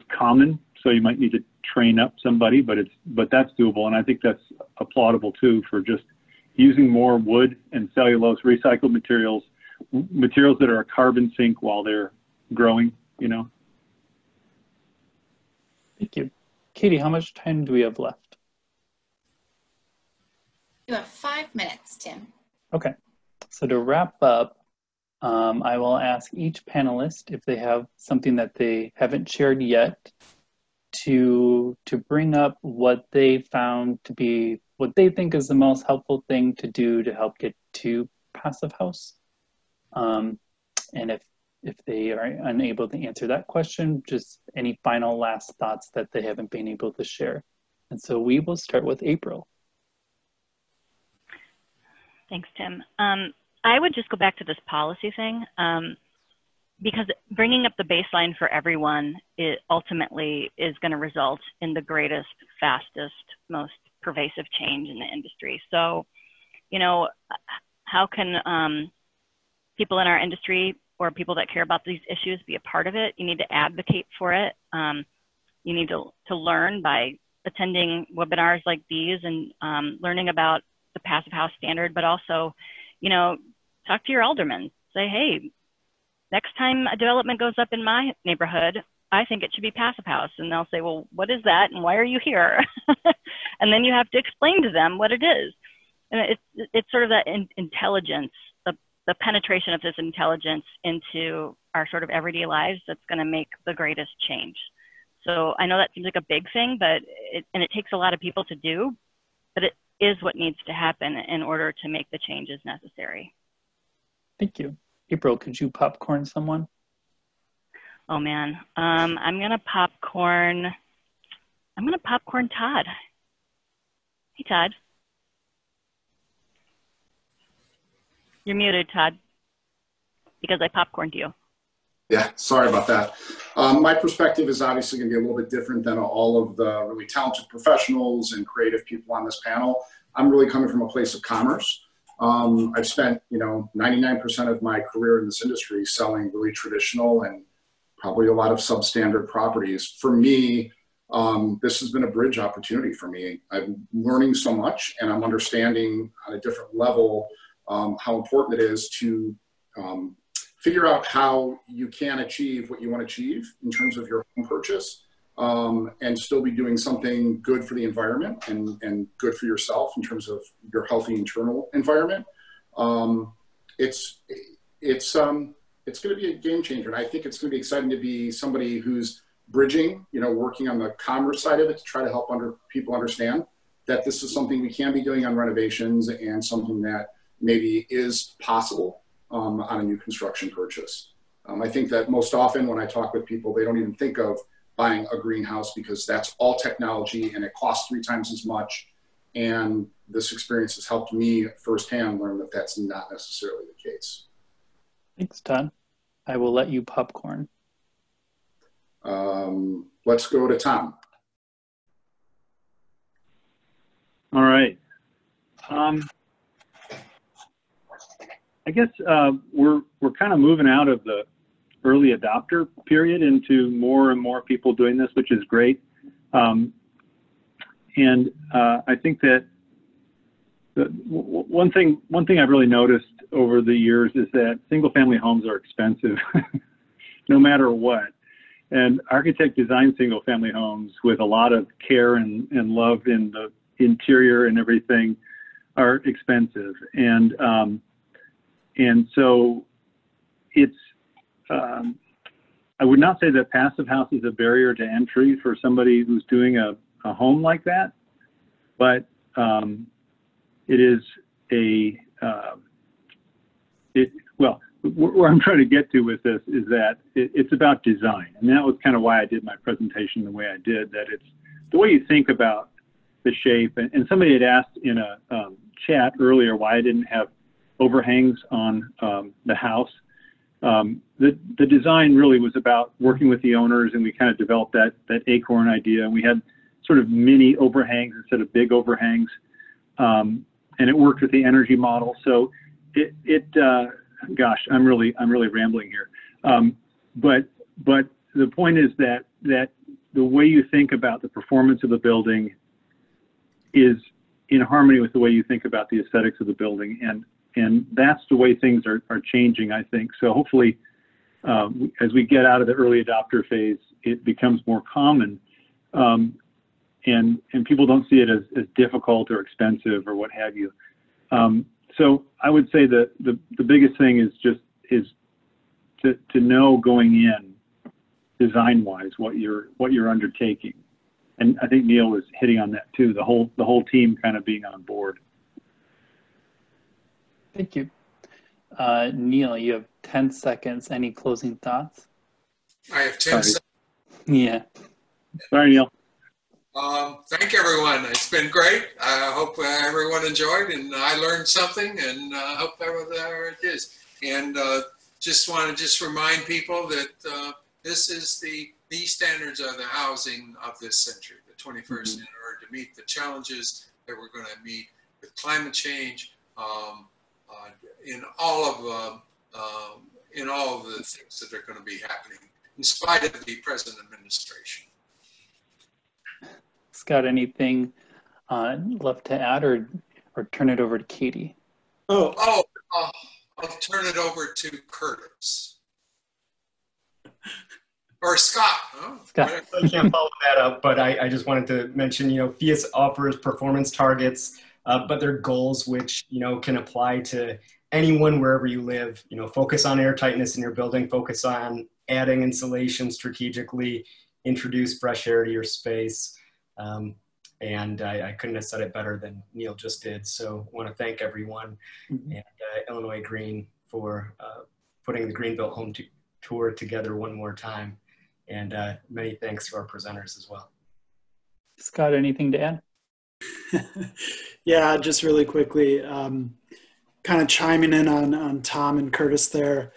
common, so you might need to train up somebody, but that's doable, and I think that's applaudable too, for just using more wood and cellulose recycled materials that are a carbon sink while they're growing, you know. Thank you. Katie, how much time do we have left? You have 5 minutes, Tim. Okay. So to wrap up, I will ask each panelist if they have something that they haven't shared yet to bring up what they found to be, what they think is the most helpful thing to do to help get to Passive House. And if they are unable to answer that question, just any final last thoughts that they haven't been able to share. And so we will start with April. Thanks, Tim. I would just go back to this policy thing, because bringing up the baseline for everyone, it ultimately is going to result in the greatest, fastest, most pervasive change in the industry. So, you know, how can people in our industry or people that care about these issues be a part of it? You need to advocate for it. You need to learn by attending webinars like these and learning about the Passive House standard, but also, you know, talk to your alderman. Say, hey, next time a development goes up in my neighborhood, I think it should be Passive House. And they'll say, well, what is that? And why are you here? And then you have to explain to them what it is. And it's sort of that intelligence, the penetration of this intelligence into our sort of everyday lives that's going to make the greatest change. So I know that seems like a big thing, but it takes a lot of people to do, but it is what needs to happen in order to make the changes necessary. Thank you. April, could you popcorn someone? Oh man, I'm gonna popcorn Todd. Hey Todd. You're muted, Todd, because I popcorned you. Yeah, sorry about that. My perspective is obviously going to be a little bit different than all of the really talented professionals and creative people on this panel. I'm really coming from a place of commerce. I've spent, 99% of my career in this industry selling really traditional and probably a lot of substandard properties. For me, this has been a bridge opportunity for me. I'm learning so much, and I'm understanding on a different level how important it is to figure out how you can achieve what you want to achieve in terms of your home purchase, and still be doing something good for the environment and good for yourself in terms of your healthy internal environment. It's going to be a game changer, and I think it's going to be exciting to be somebody who's bridging, working on the commerce side of it to try to help people understand that this is something we can be doing on renovations and something that maybe is possible on a new construction purchase. I think that most often when I talk with people, they don't even think of buying a greenhouse because that's all technology and it costs 3 times as much. And this experience has helped me firsthand learn that that's not necessarily the case. Thanks, Todd. I will let you popcorn. Let's go to Tom. All right. I guess we're kind of moving out of the early adopter period into more and more people doing this, which is great. And I think that one thing I've really noticed over the years is that single-family homes are expensive, no matter what. And architect designed single-family homes with a lot of care and love in the interior and everything are expensive. And so it's, I would not say that passive house is a barrier to entry for somebody who's doing a home like that, but it is well, where I'm trying to get to with this is that it's about design. And that was kind of why I did my presentation the way I did, that it's the way you think about the shape. And somebody had asked in a chat earlier why I didn't have overhangs on the house. The design really was about working with the owners, and we kind of developed that acorn idea. And we had sort of mini overhangs instead of big overhangs, and it worked with the energy model. So gosh, I'm really rambling here. But the point is that the way you think about the performance of the building is in harmony with the way you think about the aesthetics of the building, and that's the way things are changing, I think. So hopefully, as we get out of the early adopter phase, it becomes more common, and people don't see it as difficult or expensive or what have you. So I would say that the biggest thing is to know going in, design-wise, what you're undertaking. And I think Neil was hitting on that too. The whole team kind of being on board. Thank you. Neil, you have 10 seconds. Any closing thoughts? I have 10 seconds. Yeah. Sorry, Neil. Thank everyone. It's been great. I hope everyone enjoyed, and I learned something, and I hope there it is. And just want to remind people that this is the standards of the housing of this century, the 21st, in order to meet the challenges that we're going to meet with climate change, in all of the things that are going to be happening, in spite of the present administration. Scott, anything left to add, or turn it over to Katie? I'll turn it over to Curtis. Or Scott. Huh? Scott. I can't follow that up, but I just wanted to mention, PHIUS offers performance targets, but they're goals which, can apply to anyone wherever you live. Focus on air tightness in your building, focus on adding insulation strategically, introduce fresh air to your space. And I couldn't have said it better than Neil just did. So I want to thank everyone and Illinois Green for putting the GreenBuilt home tour together one more time. And many thanks to our presenters as well. Scott, anything to add? Yeah, just really quickly, kind of chiming in on Tom and Curtis there.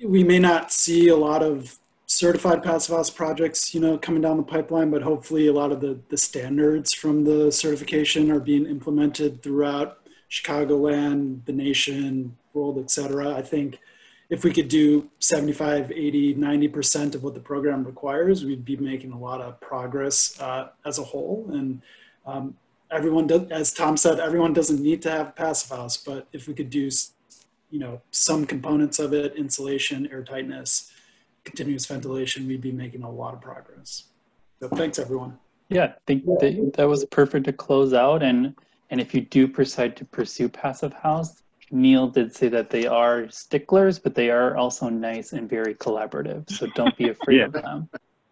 We may not see a lot of certified passive house projects, coming down the pipeline, but hopefully a lot of the standards from the certification are being implemented throughout Chicagoland, the nation, world, et cetera. I think if we could do 75, 80, 90% of what the program requires, we'd be making a lot of progress as a whole. And everyone does, as Tom said, everyone doesn't need to have a passive house, but if we could do, some components of it, insulation, airtightness, continuous ventilation, we'd be making a lot of progress. So thanks, everyone. Yeah, I think that was perfect to close out. And if you do decide to pursue passive house, Neil did say that they are sticklers, but they are also nice and very collaborative. So don't be afraid of them.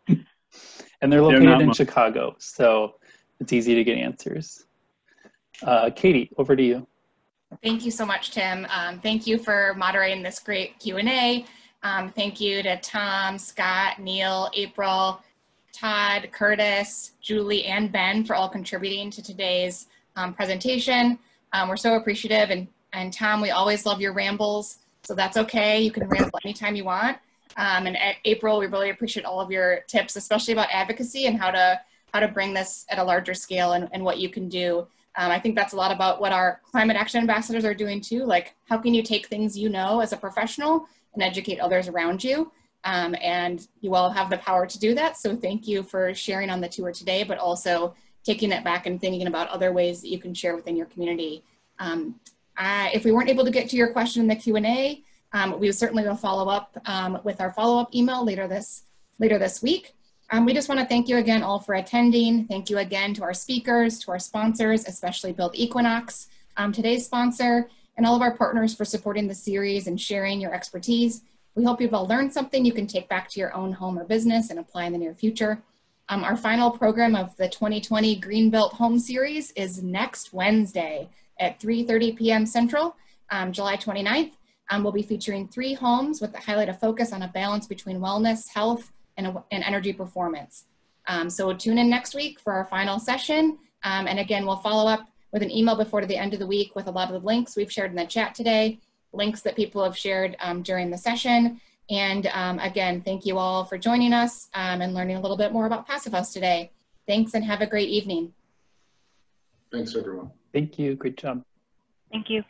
And they're located in Chicago, so it's easy to get answers. Katie, over to you. Thank you so much, Tim. Thank you for moderating this great Q&A. Thank you to Tom, Scott, Neil, April, Todd, Curtis, Julie, and Ben for all contributing to today's presentation. We're so appreciative. And Tom, we always love your rambles, so that's okay. You can ramble anytime you want. And April, we really appreciate all of your tips, especially about advocacy and how to bring this at a larger scale and what you can do. I think that's a lot about what our climate action ambassadors are doing too. Like, how can you take things as a professional and educate others around you? And you all have the power to do that. So thank you for sharing on the tour today, but also taking it back and thinking about other ways that you can share within your community. If we weren't able to get to your question in the Q&A, we certainly will follow up with our follow-up email later this week. We just want to thank you again all for attending. Thank you again to our speakers, to our sponsors, especially Build Equinox, today's sponsor, and all of our partners for supporting the series and sharing your expertise. We hope you've all learned something you can take back to your own home or business and apply in the near future. Our final program of the 2020 GreenBuilt Home Series is next Wednesday at 3:30 p.m. Central, July 29th. We'll be featuring 3 homes with the highlight of focus on a balance between wellness, health, and energy performance. So tune in next week for our final session. And again, we'll follow up with an email before the end of the week with a lot of the links we've shared in the chat today, links that people have shared during the session. And again, thank you all for joining us and learning a little bit more about Passive House today. Thanks and have a great evening. Thanks, everyone. Thank you. Great job. Thank you.